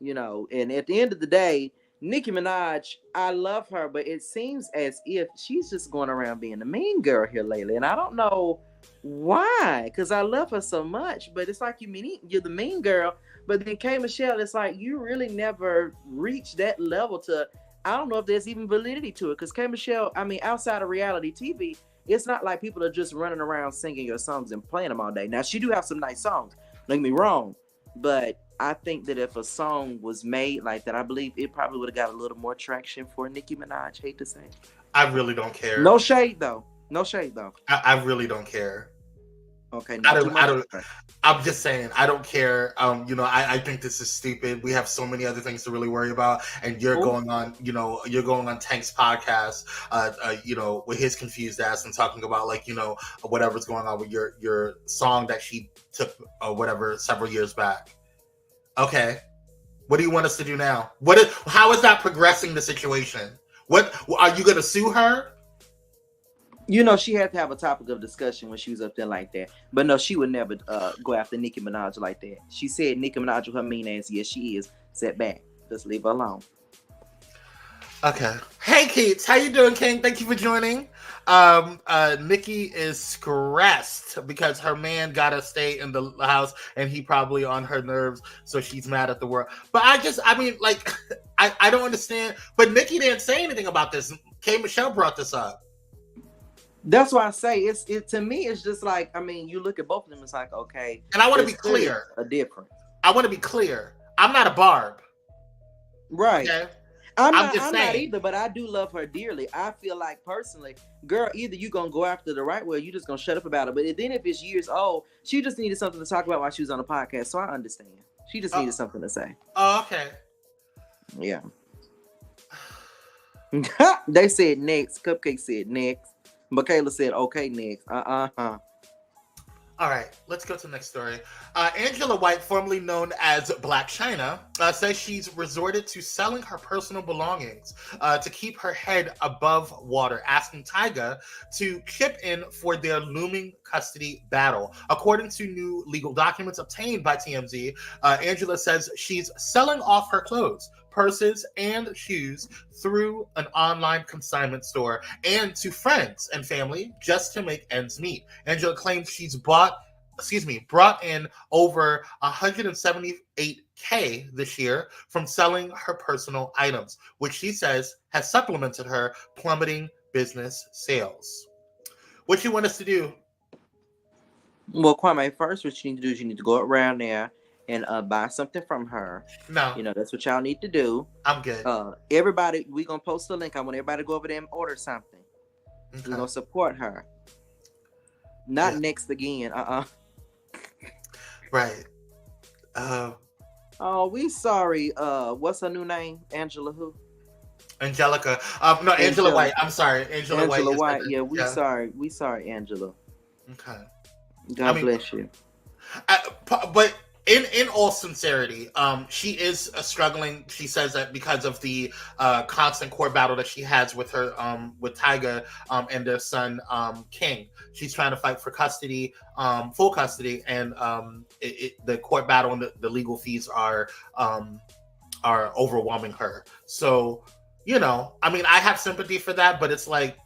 you know, and at the end of the day, Nicki Minaj, I love her, but it seems as if she's just going around being the mean girl here lately, and I don't know why, because I love her so much, but it's like you're the mean girl, but then K Michelle, it's like you really never reached that level to, I don't know if there's even validity to it, because K Michelle, I mean, outside of reality TV, it's not like people are just running around singing your songs and playing them all day. Now, she do have some nice songs, don't get me wrong, but I think that if a song was made like that, I believe it probably would have got a little more traction for Nicki Minaj. Hate to say. I really don't care. No shade though. No shade though. I really don't care. Okay. I'm just saying, I don't care. You know, I think this is stupid. We have so many other things to really worry about. And you're going on Tank's podcast, you know, with his confused ass and talking about like, you know, whatever's going on with your song that she took whatever several years back. Okay. What do you want us to do now? How is that progressing the situation? What are you gonna sue her? You know, she had to have a topic of discussion when she was up there like that. But no, she would never go after Nicki Minaj like that. She said Nicki Minaj with her mean ass. Yes, she is. Set back. Just leave her alone. Okay. Hey, Keats. How you doing, King? Thank you for joining. Nicki is stressed because her man gotta stay in the house and he probably on her nerves, so she's mad at the world. But I don't understand. But Nicki didn't say anything about this. K Michelle brought this up. That's why I say it to me. It's just like, I mean, you look at both of them. It's like, okay. And I want to be clear. A difference. I want to be clear. I'm not a Barb. Right. Okay? I'm not either, but I do love her dearly. I feel like personally, girl, either you gonna go after the right way, or you just gonna shut up about it. But then if it's years old, she just needed something to talk about while she was on the podcast. So I understand. She just needed something to say. Oh, okay. Yeah. They said next. Cupcake said next. Michaela said, okay, next. All right, let's go to the next story. Angela White, formerly known as Black China, says she's resorted to selling her personal belongings to keep her head above water, asking Tyga to chip in for their looming custody battle. According to new legal documents obtained by TMZ, Angela says she's selling off her clothes, purses, and shoes through an online consignment store and to friends and family just to make ends meet. Angela claims she's brought in over $178K this year from selling her personal items, which she says has supplemented her plummeting business sales. What you want us to do? Well, Kwame, first what you need to do is you need to go around there and buy something from her. No. You know, that's what y'all need to do. I'm good. Everybody, we're going to post a link. I want everybody to go over there and order something. Okay. We're going to support her. Not next again. Right. Oh, we sorry. What's her new name? Angela who? Angelica. No, Angela White. I'm sorry. Angela White. Yeah, we sorry. We sorry, Angela. Okay. God bless you. But in all sincerity, she is struggling. She says that because of the constant court battle that she has with her with Tyga and their son King. She's trying to fight for custody, full custody, and the court battle and the legal fees are overwhelming her. So, you know, I mean, I have sympathy for that, but it's like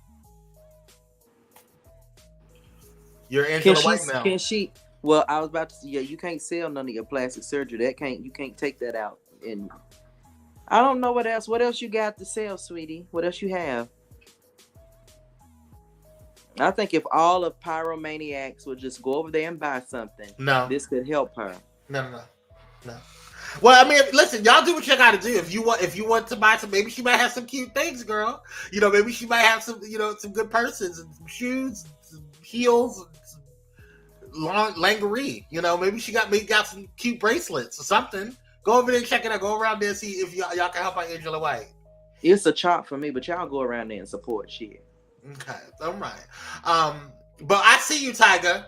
you're Angela White now. Can she? Well, I was about to say, yeah, you can't sell none of your plastic surgery. You can't take that out. And I don't know what else. What else you got to sell, sweetie? What else you have? I think if all of Pyromaniacs would just go over there and buy something, this could help her. No. Well, I mean, listen, y'all do what you gotta do. If you want to buy some, maybe she might have some cute things, girl. Maybe she might have some, some good purses and some shoes, and some heels, and some long lingerie. Maybe she got some cute bracelets or something. Go over there and check it out. Go around there and see if y'all can help out Angela White. It's a chop for me, but y'all go around there and support shit. Okay, all right. But I see you, Tiger.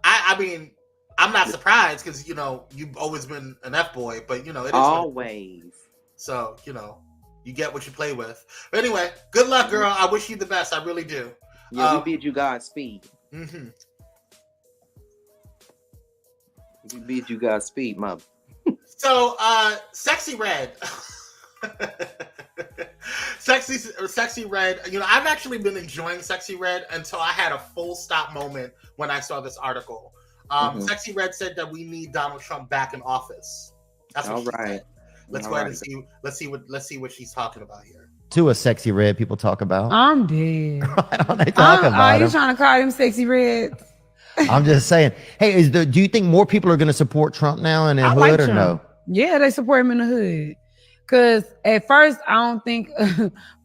I mean, I'm not surprised because you've always been an F-boy, but it is always. So you get what you play with. But anyway, good luck, girl. I wish you the best. I really do. Yeah, we bid you Godspeed. Mm-hmm. We bid you Godspeed, mother. So, Sexy Red. Sexy Red. I've actually been enjoying Sexy Red until I had a full stop moment when I saw this article. Sexy Red said that we need Donald Trump back in office. That's what she said. Let's go ahead and see. Let's see what she's talking about here. To a Sexy Red, people talk about. I'm dead. They talk about are you him. trying to call him Sexy Red? I'm just saying. Hey, do you think more people are going to support Trump now in the hood like or Trump. no? Yeah, they support him in the hood. Cause at first I don't think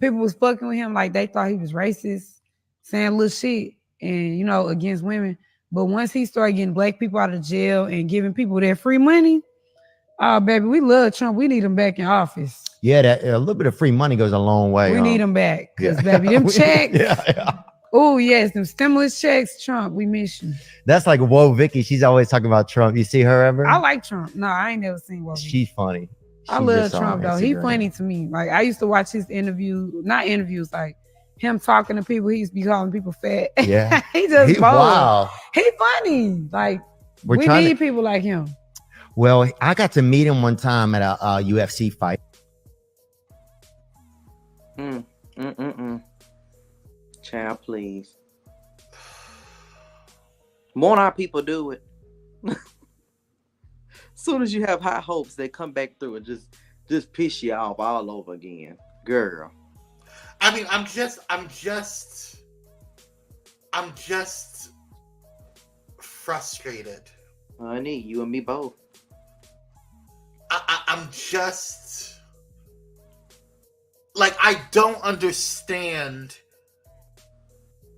people was fucking with him, like they thought he was racist, saying little shit and against women. But once he started getting black people out of jail and giving people their free money, oh baby, we love Trump. We need him back in office. Yeah, that a little bit of free money goes a long way. We need him back. Cause baby, them checks. Yeah. Oh yes, them stimulus checks, Trump. We miss you. That's like Whoa Vicky. She's always talking about Trump. You see her ever? I like Trump. No, I ain't never seen Whoa Vicky. She's funny. I love Trump though. He funny to me. Like I used to watch his not interviews, like him talking to people. He used to be calling people fat. Yeah. He just wow. He funny. Like we need people like him. Well, I got to meet him one time at a UFC fight. Child, please. Won't our people do it? Soon as you have high hopes, they come back through and just piss you off all over again, girl. I mean, I'm just frustrated. Honey, you and me both. I'm just like, I don't understand.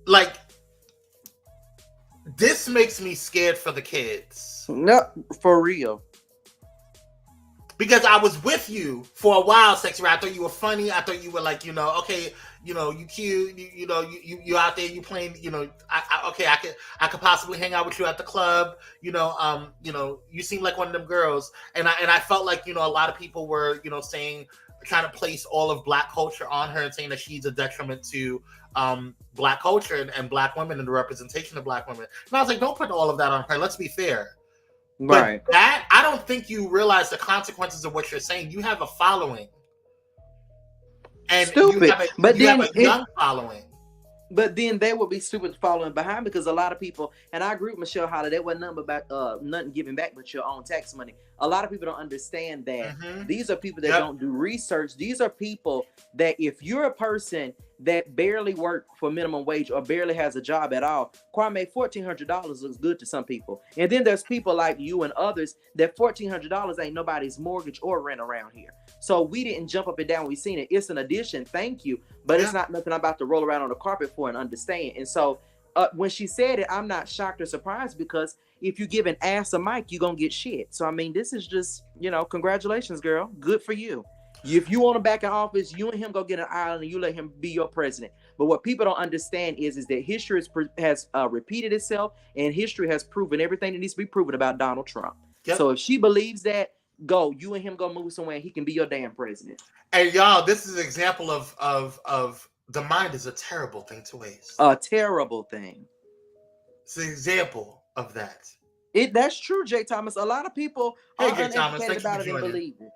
Like, this makes me scared for the kids. No, for real. Because I was with you for a while, Sexy Red. I thought you were funny. I thought you were like, okay, you cute. You out there, you playing. I could possibly hang out with you at the club. You seem like one of them girls. And I felt like a lot of people were trying to place all of Black culture on her and saying that she's a detriment to Black culture and Black women and the representation of Black women. And I was like, don't put all of that on her. Let's be fair. Right. But that, I don't think you realize the consequences of what you're saying. You have a following. And stupid. You have a young following. But then they will be stupid following behind, because a lot of people, and I agree with MaChaude, that wasn't nothing about nothing giving back but your own tax money. A lot of people don't understand that these are people that don't do research. These are people that if you're a person that barely work for minimum wage or barely has a job at all, Kwame, $1,400 looks good to some people. And then there's people like you and others that $1,400 ain't nobody's mortgage or rent around here. So we didn't jump up and down. We seen it. It's an addition. Thank you. But it's not nothing I'm about to roll around on the carpet for and understand. And so when she said it, I'm not shocked or surprised, because if you give an ass a mic, you're going to get shit. So, I mean, this is just, congratulations, girl. Good for you. If you want him back in office, you and him go get an island and you let him be your president. But what people don't understand is that history has repeated itself, and history has proven everything that needs to be proven about Donald Trump. Yep. So if she believes that, go. You and him go move somewhere and he can be your damn president. And y'all, this is an example of the mind is a terrible thing to waste. A terrible thing. It's an example of that. That's true, Jay Thomas. A lot of people are uneducated about it and believe it.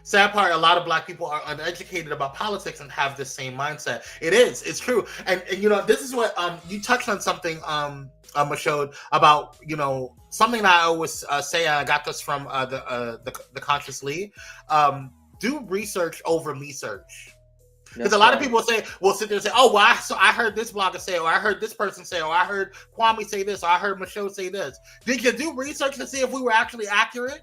Sad part, a lot of Black people are uneducated about politics and have the same mindset. It's true. And this is what you touched on something, MaChaude, about something that I always say. I got this from the Conscious Lee. Do research over me search. Because a lot of people will sit there and say, oh, well, I heard this blogger say, or I heard this person say, or I heard Kwame say this, or I heard MaChaude say this. Did you do research to see if we were actually accurate?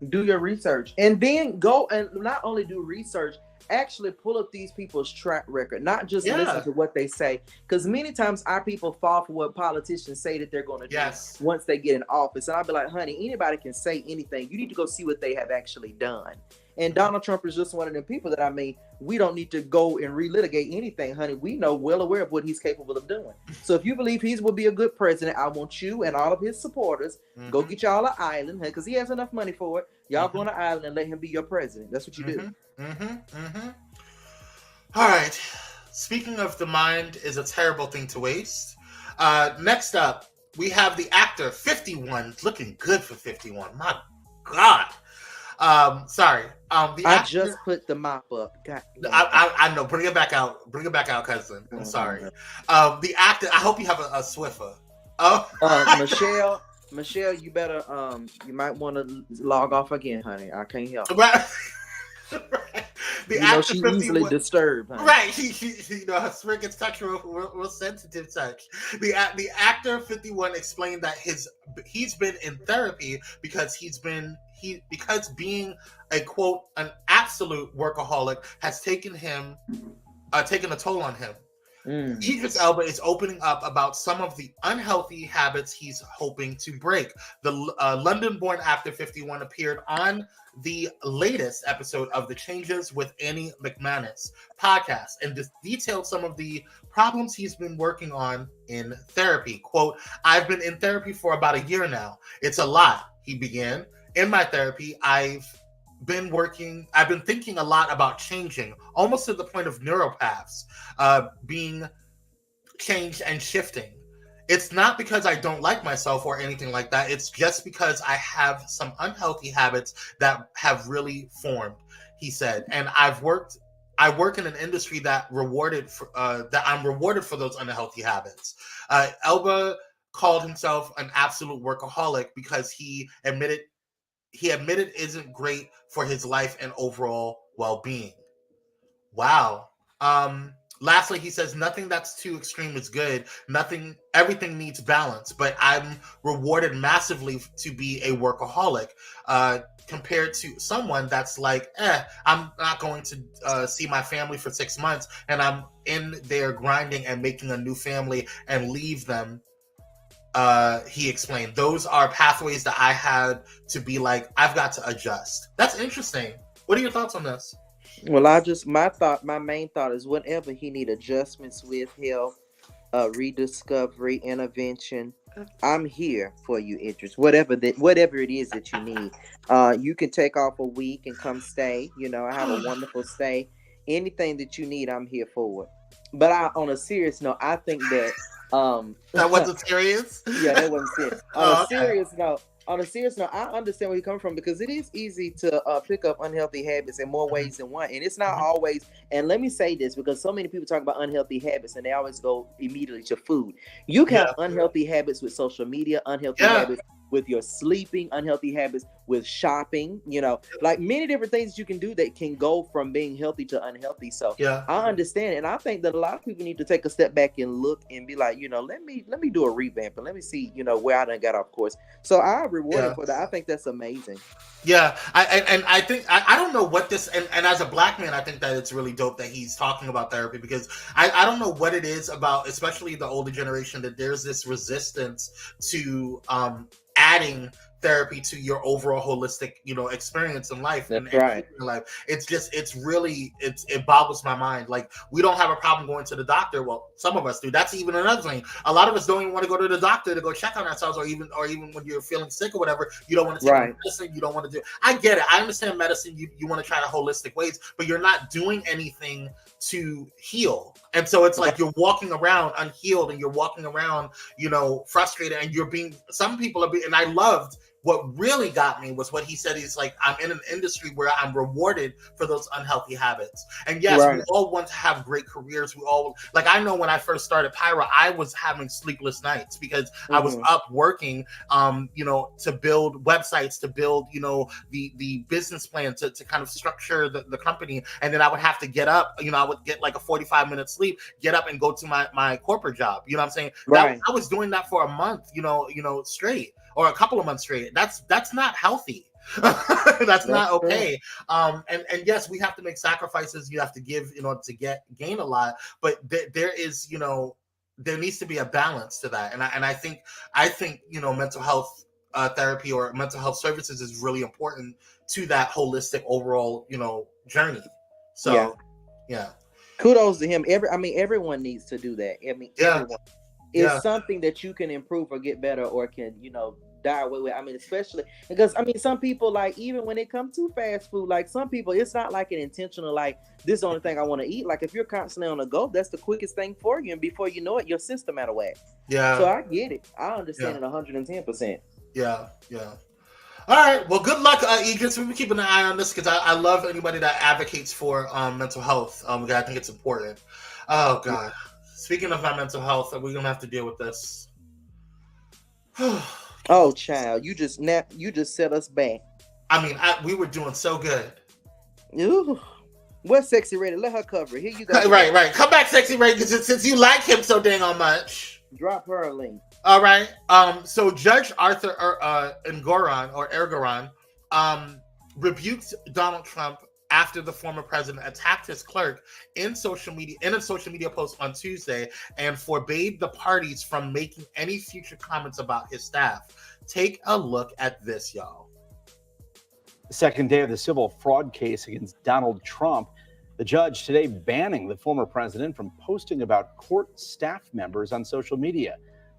Do your research, and then go and not only do research, actually pull up these people's track record, not just listen to what they say. Because many times our people fall for what politicians say that they're going to do once they get in office. And I'll be like, honey, anybody can say anything. You need to go see what they have actually done. And Donald Trump is just one of them people that, I mean, we don't need to go and relitigate anything, honey. We know well aware of what he's capable of doing. So if you believe he will be a good president, I want you and all of his supporters, go get y'all an island, because he has enough money for it. Y'all go on an island and let him be your president. That's what you do. All right. Speaking of the mind is a terrible thing to waste. Next up, we have the actor 51, looking good for 51. My God. Sorry. The I actor, just put the mop up. God, I know. Bring it back out. Bring it back out, cousin. I'm sorry. The actor. I hope you have a Swiffer. Michelle, you better. You might want to log off again, honey. I can't help. Right. The actor she 51, easily disturbed. Honey. Right. She her spirit gets touched real sensitive touch. The actor 51 explained that he's been in therapy because because being a quote an absolute workaholic has taken a toll on him. Idris Elba is opening up about some of the unhealthy habits he's hoping to break. The London-born actor 51 appeared on the latest episode of The Changes with Annie McManus podcast and detailed some of the problems he's been working on in therapy. Quote, I've been in therapy for about a year now. It's a lot, he began. In my therapy, I've been thinking a lot about changing, almost to the point of neuropaths being changed and shifting. It's not because I don't like myself or anything like that. It's just because I have some unhealthy habits that have really formed, he said. And I work in an industry that I'm rewarded for those unhealthy habits. Elba called himself an absolute workaholic because he admitted isn't great for his life and overall well-being. Wow. Lastly, he says nothing that's too extreme is good. Everything needs balance, but I'm rewarded massively to be a workaholic compared to someone that's like, I'm not going to see my family for 6 months and I'm in there grinding and making a new family and leave them. He explained, those are pathways that I had to be like, I've got to adjust. That's interesting. What are your thoughts on this? Well, my main thought is whenever he need adjustments with health, rediscovery, intervention, I'm here for you, Idris. Whatever it is that you need. You can take off a week and come stay. I have a wonderful stay. Anything that you need, I'm here for it. But on a serious note, I think that that wasn't serious. Yeah, that wasn't serious. On a serious note, I understand where you're coming from because it is easy to pick up unhealthy habits in more ways than one, and it's not always. And let me say this because so many people talk about unhealthy habits and they always go immediately to food. You can have unhealthy habits with social media, unhealthy habits with your sleeping, unhealthy habits with shopping, like many different things you can do that can go from being healthy to unhealthy. So I understand. And I think that a lot of people need to take a step back and look and be like, let me do a revamp and let me see, where I done got off course. So I reward him for that. I think that's amazing. Yeah. I think, I don't know what this, and as a black man, I think that it's really dope that he's talking about therapy because I don't know what it is about, especially the older generation, that there's this resistance to, adding therapy to your overall holistic, experience in life. That's right. Life. It boggles my mind. Like, we don't have a problem going to the doctor. Well, some of us do. That's even another thing. A lot of us don't even want to go to the doctor to go check on ourselves, or even when you're feeling sick or whatever, you don't want to take medicine. You don't want to do. I get it. I understand medicine. You want to try the holistic ways, but you're not doing anything to heal. And so it's like you're walking around unhealed and you're walking around, frustrated, and some people are being, and I loved what really got me was what he said. He's like, I'm in an industry where I'm rewarded for those unhealthy habits. And yes, we all want to have great careers. We all, like, I know when I first started Pyro, I was having sleepless nights because I was up working, to build websites, to build, the business plan, to kind of structure the company. And then I would have to get up, I would get like a 45-minute sleep, get up and go to my corporate job. You know what I'm saying? I was doing that for a month, straight. Or a couple of months straight. That's not healthy. That's not okay. And yes, we have to make sacrifices. You have to give in order to gain a lot. But there is, there needs to be a balance to that. And I think mental health therapy or mental health services is really important to that holistic overall journey. So yeah. Kudos to him. Everyone needs to do that. Everyone. It's something that you can improve or get better or can, die away with. Especially because some people, like, even when it comes to fast food, like some people, it's not like an intentional, like, this is the only thing I want to eat. Like, if you're constantly on the go, that's the quickest thing for you. And before you know it, your system out of whack. Yeah. So I get it. I understand it 110%. Yeah. All right. Well, good luck, Idris. We'll be keeping an eye on this because I love anybody that advocates for mental health. I think it's important. Oh, God. Speaking of my mental health, we're going to have to deal with this. Oh, child. You just set us back. We were doing so good. Ooh. What's Sexy Ray? Let her cover it. Here you go. Right. Come back, Sexy Ray, because since you like him so dang on much. Drop her a link. All right. So Judge Arthur Ergoran rebuked Donald Trump after the former president attacked his clerk in a social media post on Tuesday and forbade the parties from making any future comments about his staff. Take a look at this, y'all. The second day of the civil fraud case against Donald Trump, the judge today banning the former president from posting about court staff members on social media.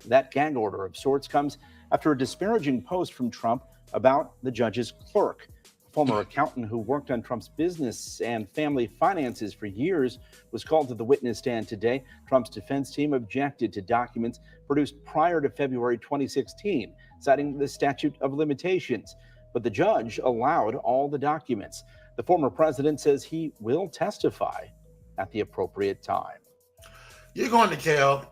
That gag order of sorts comes after a disparaging post from Trump about the judge's clerk. A former accountant who worked on Trump's business and family finances for years was called to the witness stand today. Trump's defense team objected to documents produced prior to February 2016, citing the statute of limitations. But the judge allowed all the documents. The former president says he will testify at the appropriate time. You're going to jail.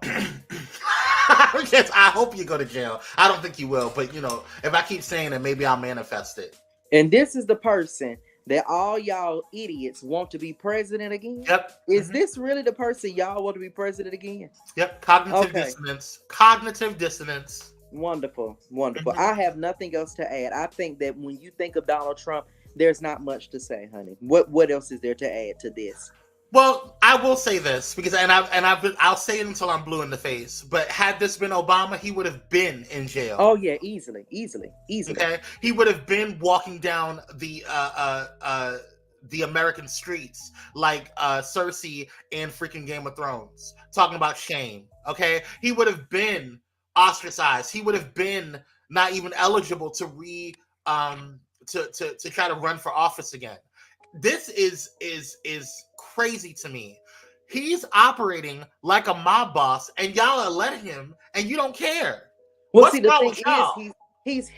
Yes, I hope you go to jail. I don't think you will, but if I keep saying it, maybe I'll manifest it. And this is the person that all y'all idiots want to be president again? Yep. Is this really the person y'all want to be president again? Yep. Cognitive dissonance. Cognitive dissonance. Wonderful. I have nothing else to add. I think that when you think of Donald Trump, there's not much to say, honey. What else is there to add to this? Well, I will say this because, I'll say it until I'm blue in the face. But had this been Obama, he would have been in jail. Oh yeah, easily. Okay, he would have been walking down the American streets like Cersei in freaking Game of Thrones, talking about shame. Okay, he would have been ostracized. He would have been not even eligible to to try to run for office again. This is crazy to me. He's operating like a mob boss, and y'all are letting him, and you don't care. Well, see, the thing is,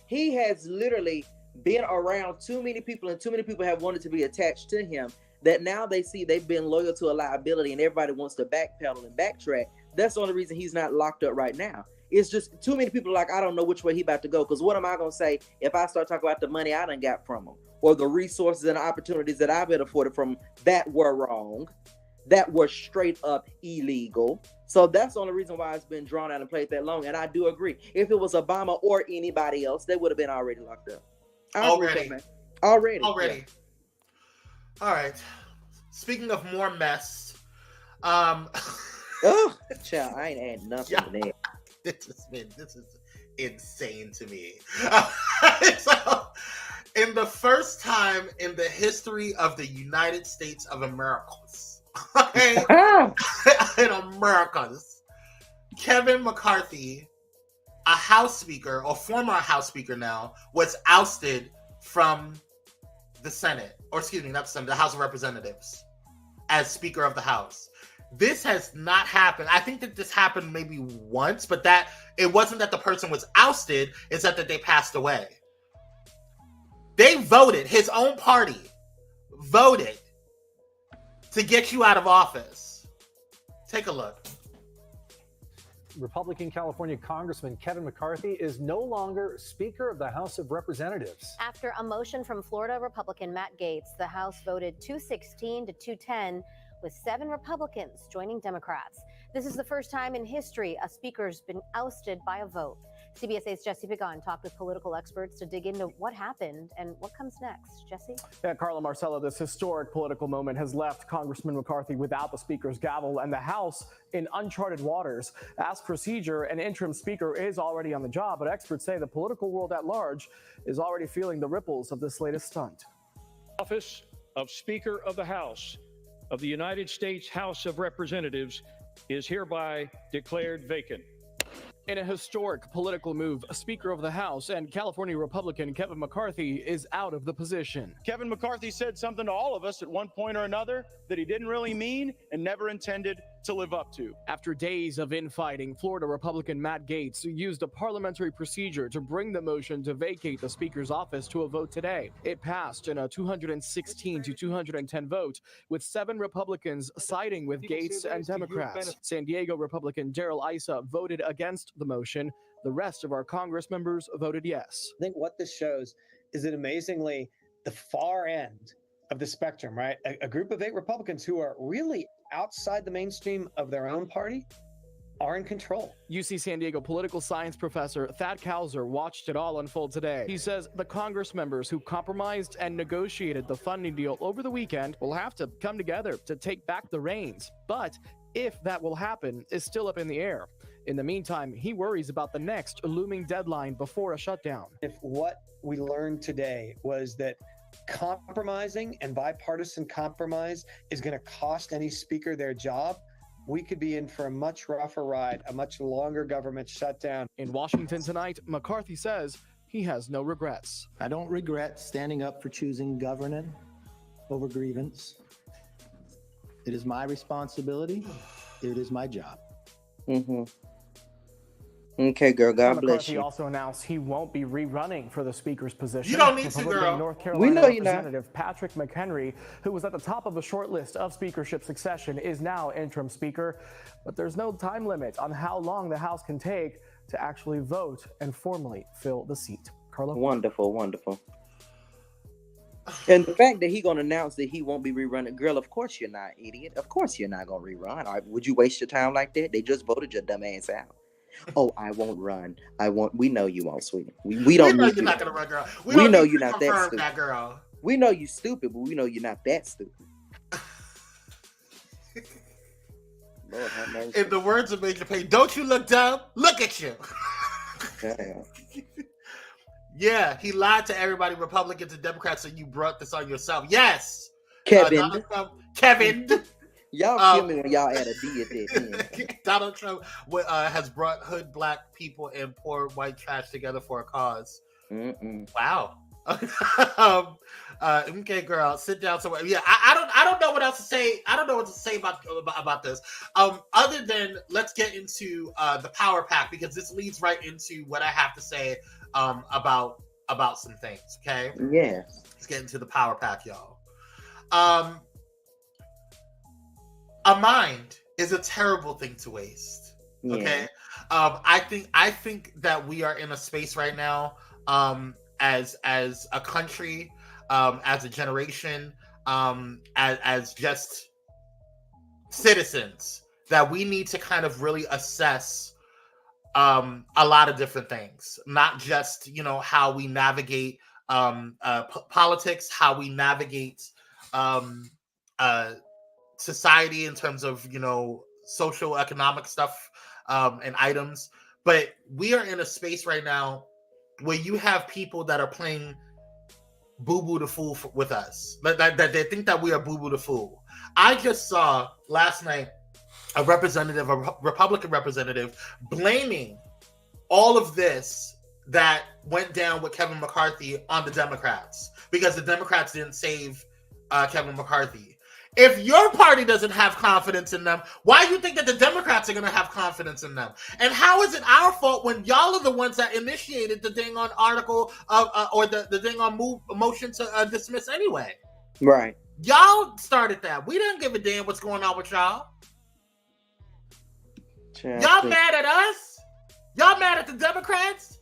he has literally been around too many people, and too many people have wanted to be attached to him, that now they see they've been loyal to a liability, and everybody wants to backpedal and backtrack. That's the only reason he's not locked up right now. It's just too many people like, I don't know which way he about to go, because what am I going to say if I start talking about the money I done got from him, or the resources and opportunities that I've been afforded from that were wrong, that were straight up illegal. So that's the only reason why it's been drawn out and played that long. And I do agree. If it was Obama or anybody else, they would have been already locked up. Already. Yeah. All right. Speaking of more mess, oh, child, I ain't adding nothing to that. This is insane to me. So, in the first time in the history of the United States of Americas, okay, in Americas, Kevin McCarthy, a House Speaker, or former House Speaker now, was ousted from the Senate, or excuse me, not the Senate, the House of Representatives, as Speaker of the House. This has not happened. I think that this happened maybe once, but that it wasn't that the person was ousted, it's that they passed away. They voted, his own party voted to get you out of office. Take a look. Republican California Congressman Kevin McCarthy is no longer Speaker of the House of Representatives. After a motion from Florida Republican Matt Gaetz, the House voted 216 to 210, with 7 Republicans joining Democrats. This is the first time in history a speaker's been ousted by a vote. CBS 8's Jesse Pagan talked with political experts to dig into what happened and what comes next. Jesse? Yeah, Carla Marcella, this historic political moment has left Congressman McCarthy without the Speaker's gavel and the House in uncharted waters. As procedure, an interim Speaker is already on the job, but experts say the political world at large is already feeling the ripples of this latest stunt. Office of Speaker of the House of the United States House of Representatives is hereby declared vacant. In a historic political move, Speaker of the House and California Republican Kevin McCarthy is out of the position. Kevin McCarthy said something to all of us at one point or another that he didn't really mean and never intended to live up to. After days of infighting, Florida Republican Matt Gaetz used a parliamentary procedure to bring the motion to vacate the Speaker's office to a vote today. It passed in a 216 to 210 vote, with 7 Republicans siding with Gaetz and Democrats. San Diego Republican Darrell Issa voted against the motion. The rest of our Congress members voted yes. I think what this shows is that amazingly, the far end of the spectrum, right? A group of 8 Republicans who are really outside the mainstream of their own party are in control. UC San Diego political science professor Thad Kauser watched it all unfold today. He says the Congress members who compromised and negotiated the funding deal over the weekend will have to come together to take back the reins. But if that will happen is still up in the air. In the meantime, he worries about the next looming deadline before a shutdown. If what we learned today was that compromising and bipartisan compromise is going to cost any speaker their job, we could be in for a much rougher ride, a much longer government shutdown. In Washington tonight, McCarthy says he has no regrets. I don't regret standing up for choosing governing over grievance. It is my responsibility. It is my job. Mm-hmm. Okay, girl. God bless McCarthy you. also announced he won't be rerunning for the Speaker's position. You don't need to, Republican girl. North We Carolina know you're not. Representative Patrick McHenry, who was at the top of the short list of speakership succession, is now interim Speaker. But there's no time limit on how long the House can take to actually vote and formally fill the seat. Carla? Wonderful, wonderful. And the fact that he gonna announce that he won't be rerunning, girl, of course you're not, idiot. Of course you're not gonna rerun. All right, would you waste your time like that? They just voted your dumb ass out. Oh, I won't run. I won't. We know you won't, sweetie. We don't know need you're you. not gonna run, girl. We know you're not that confirm stupid. that, girl. We know you stupid, but we know you're not that stupid. Lord have mercy. In the words of Major Payne, don't you look dumb? Look at you. Damn. Yeah, he lied to everybody, Republicans and Democrats, and you brought this on yourself. Yes. Kevin. Donald Trump, Kevin. Y'all kill me when y'all add a D at that end. Donald Trump has brought hood black people and poor white trash together for a cause. Wow. Okay, girl, sit down somewhere. Yeah, I don't know what else to say. I don't know what to say about this. Other than let's get into the power pack, because this leads right into what I have to say about some things. Okay. Yeah. Let's get into the power pack, y'all. A mind is a terrible thing to waste. Okay. Yeah. I think that we are in a space right now, as a country, as a generation, as just citizens, that we need to kind of really assess a lot of different things, not just, how we navigate politics, how we navigate society in terms of, social economic stuff and items. But we are in a space right now where you have people that are playing boo-boo the fool with us, that they think that we are boo-boo the fool. I just saw last night a Republican representative, blaming all of this that went down with Kevin McCarthy on the Democrats, because the Democrats didn't save Kevin McCarthy. If your party doesn't have confidence in them, why do you think that the Democrats are going to have confidence in them? And how is it our fault when y'all are the ones that initiated the dang on article or the dang on motion to dismiss anyway? Right. Y'all started that. We didn't give a damn what's going on with y'all. Y'all mad at us? Y'all mad at the Democrats?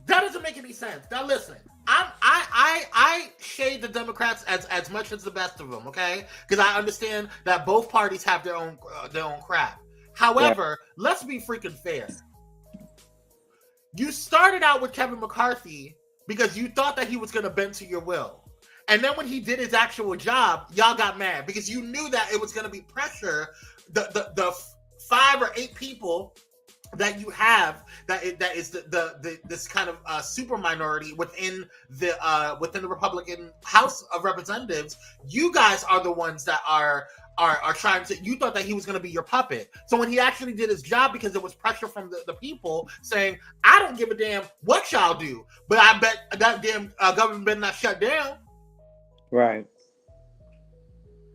That doesn't make any sense. Now listen, I shade the Democrats as much as the best of them, okay? Because I understand that both parties have their own crap. However, let's be freaking fair. You started out with Kevin McCarthy because you thought that he was going to bend to your will. And then when he did his actual job, y'all got mad because you knew that it was going to be pressure. The 5 or 8 people that you have that is this kind of super minority within the Republican House of Representatives. You guys are the ones that are trying to. You thought that he was going to be your puppet. So when he actually did his job, because there was pressure from the people saying, "I don't give a damn what y'all do, but I bet that damn government better not shut down." Right.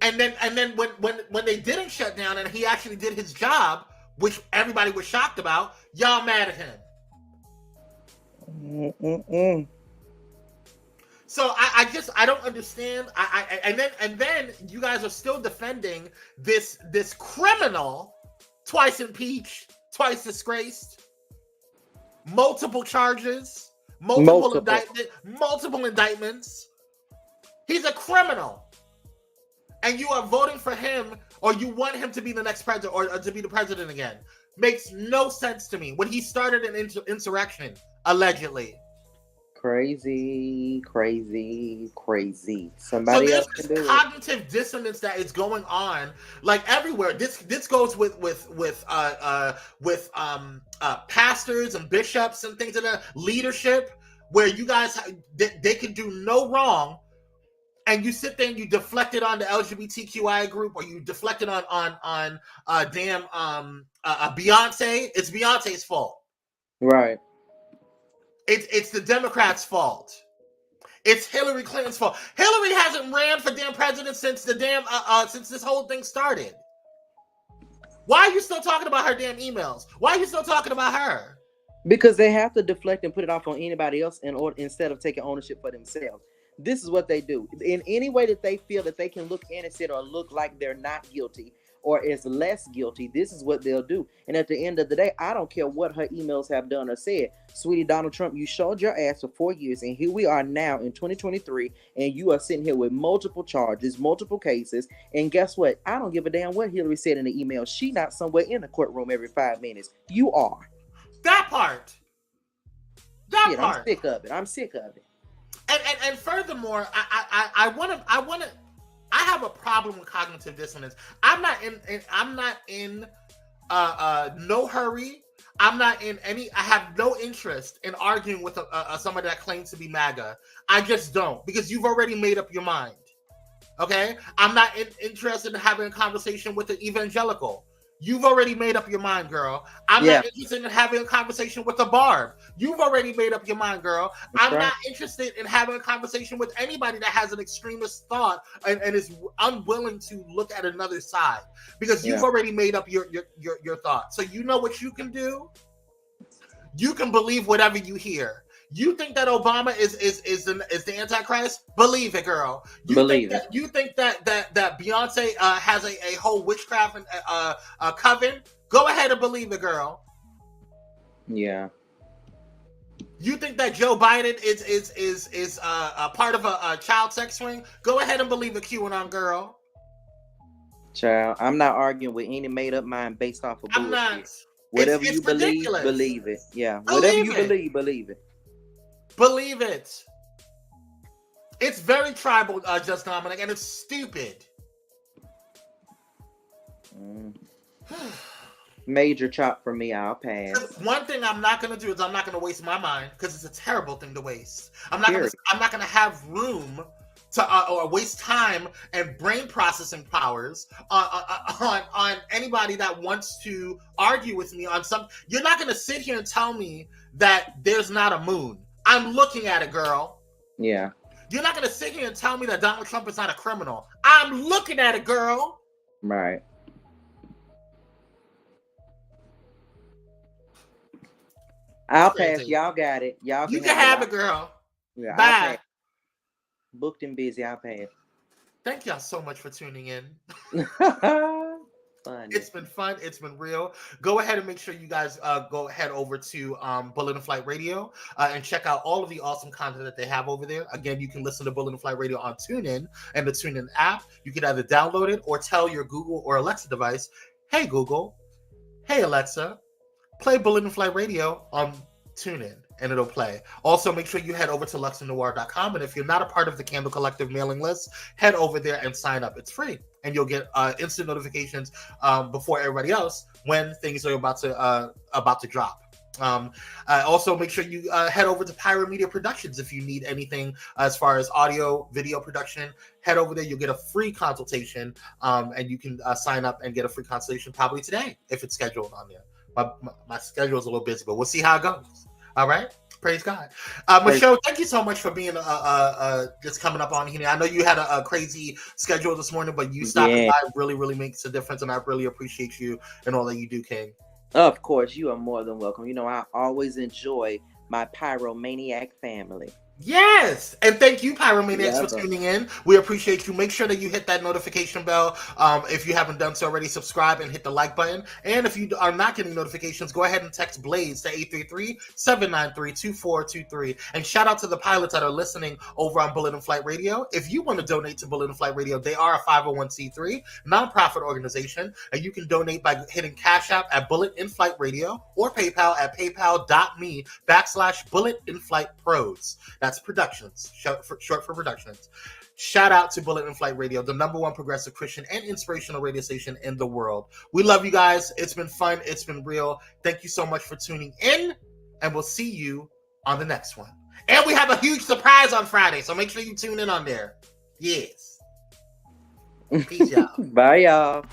And then when they didn't shut down and he actually did his job, which everybody was shocked about, y'all mad at him. So I don't understand. And then you guys are still defending this criminal, twice impeached, twice disgraced, multiple charges, multiple indictments. He's a criminal. And you are voting for him, or you want him to be the next president, or to be the president again. Makes no sense to me. When he started an insurrection, allegedly. Crazy. So Somebody there's else this can do cognitive dissonance that is going on, like everywhere. This goes with pastors and bishops and things of that leadership, where you guys they can do no wrong. And you sit there and you deflect it on the LGBTQI group, or you deflect it on Beyonce. It's Beyonce's fault, Right. It's the Democrats' fault. It's Hillary Clinton's fault. Hillary hasn't ran for damn president since since this whole thing started. Why are you still talking about her damn emails? Why are you still talking about her? Because they have to deflect and put it off on anybody else instead of taking ownership for themselves. This is what they do. In any way that they feel that they can look innocent or look like they're not guilty or is less guilty, this is what they'll do. And at the end of the day, I don't care what her emails have done or said. Sweetie, Donald Trump, you showed your ass for 4 years, and here we are now in 2023, and you are sitting here with multiple charges, multiple cases, and guess what? I don't give a damn what Hillary said in the email. She not somewhere in the courtroom every 5 minutes. You are. That part. I'm sick of it. I'm sick of it. And furthermore, I have a problem with cognitive dissonance. I'm not in no hurry. I'm not in any. I have no interest in arguing with somebody that claims to be MAGA. I just don't, because you've already made up your mind. Okay, I'm not interested in having a conversation with an evangelical. You've already made up your mind, girl. I'm not interested in having a conversation with a barb. You've already made up your mind, girl. I'm not interested in having a conversation with anybody that has an extremist thought and is unwilling to look at another side, because you've already made up your thought. So you know what you can do? You can believe whatever you hear. You think that Obama is the Antichrist? Believe it, girl. You think that Beyonce has a whole witchcraft and coven? Go ahead and believe it, girl. Yeah. You think that Joe Biden is a part of a child sex ring? Go ahead and believe the QAnon, girl. Child, I'm not arguing with any made up mind based off of bullshit. I'm not. Whatever you believe, believe it. Yeah. Whatever you believe, believe it. Believe it. It's very tribal, Just Dominic, and it's stupid. Major chop for me. I'll pass. One thing I'm not going to do is I'm not going to waste my mind, because it's a terrible thing to waste. I'm not going to have room to or waste time and brain processing powers on anybody that wants to argue with me on some. You're not going to sit here and tell me that there's not a moon. I'm looking at it, girl. Yeah. You're not going to sit here and tell me that Donald Trump is not a criminal. I'm looking at it, girl. Right. I'll pass. Y'all got it. Y'all You can have it, girl. Yeah. Bye. Booked and busy. I'll pass. Thank y'all so much for tuning in. Fun. It's been fun. It's been real. Go ahead and make sure you guys go head over to Bullet and Flight Radio and check out all of the awesome content that they have over there. Again, you can listen to Bullet and Flight Radio on TuneIn and the TuneIn app. You can either download it or tell your Google or Alexa device, "Hey Google, hey Alexa, play Bullet and Flight Radio on tune in and it'll play. Also, make sure you head over to luxandnoir.com. And if you're not a part of the Candle Collective mailing list, head over there and sign up. It's free. And you'll get instant notifications before everybody else when things are about to drop. Also, make sure you head over to Pyro Media Productions if you need anything as far as audio, video production. Head over there. You'll get a free consultation, and you can sign up and get a free consultation probably today if it's scheduled on there. My schedule is a little busy, but we'll see how it goes. All right. Praise God. MaChaude, thank you so much for being just coming up on here. I know you had a crazy schedule this morning, but you stopping by really, really makes a difference, and I really appreciate you and all that you do, King. Of course, you are more than welcome. You know, I always enjoy my Pyromaniac family. Yes, and thank you, Pyromaniacs, for tuning in. We appreciate you. Make sure that you hit that notification bell. If you haven't done so already, subscribe and hit the like button. And if you are not getting notifications, go ahead and text Blaze to 833-793-2423. And shout out to the pilots that are listening over on Bullet in Flight Radio. If you want to donate to Bullet in Flight Radio, they are a 501c3 nonprofit organization, and you can donate by hitting Cash App at Bullet in Flight Radio or PayPal at paypal.me/Bullet in Flight Pros. That's Productions, short for Productions. Shout out to Bullet in Flight Radio, the #1 progressive Christian and inspirational radio station in the world. We love you guys. It's been fun. It's been real. Thank you so much for tuning in, and we'll see you on the next one. And we have a huge surprise on Friday, so make sure you tune in on there. Yes. Peace, y'all. Bye, y'all.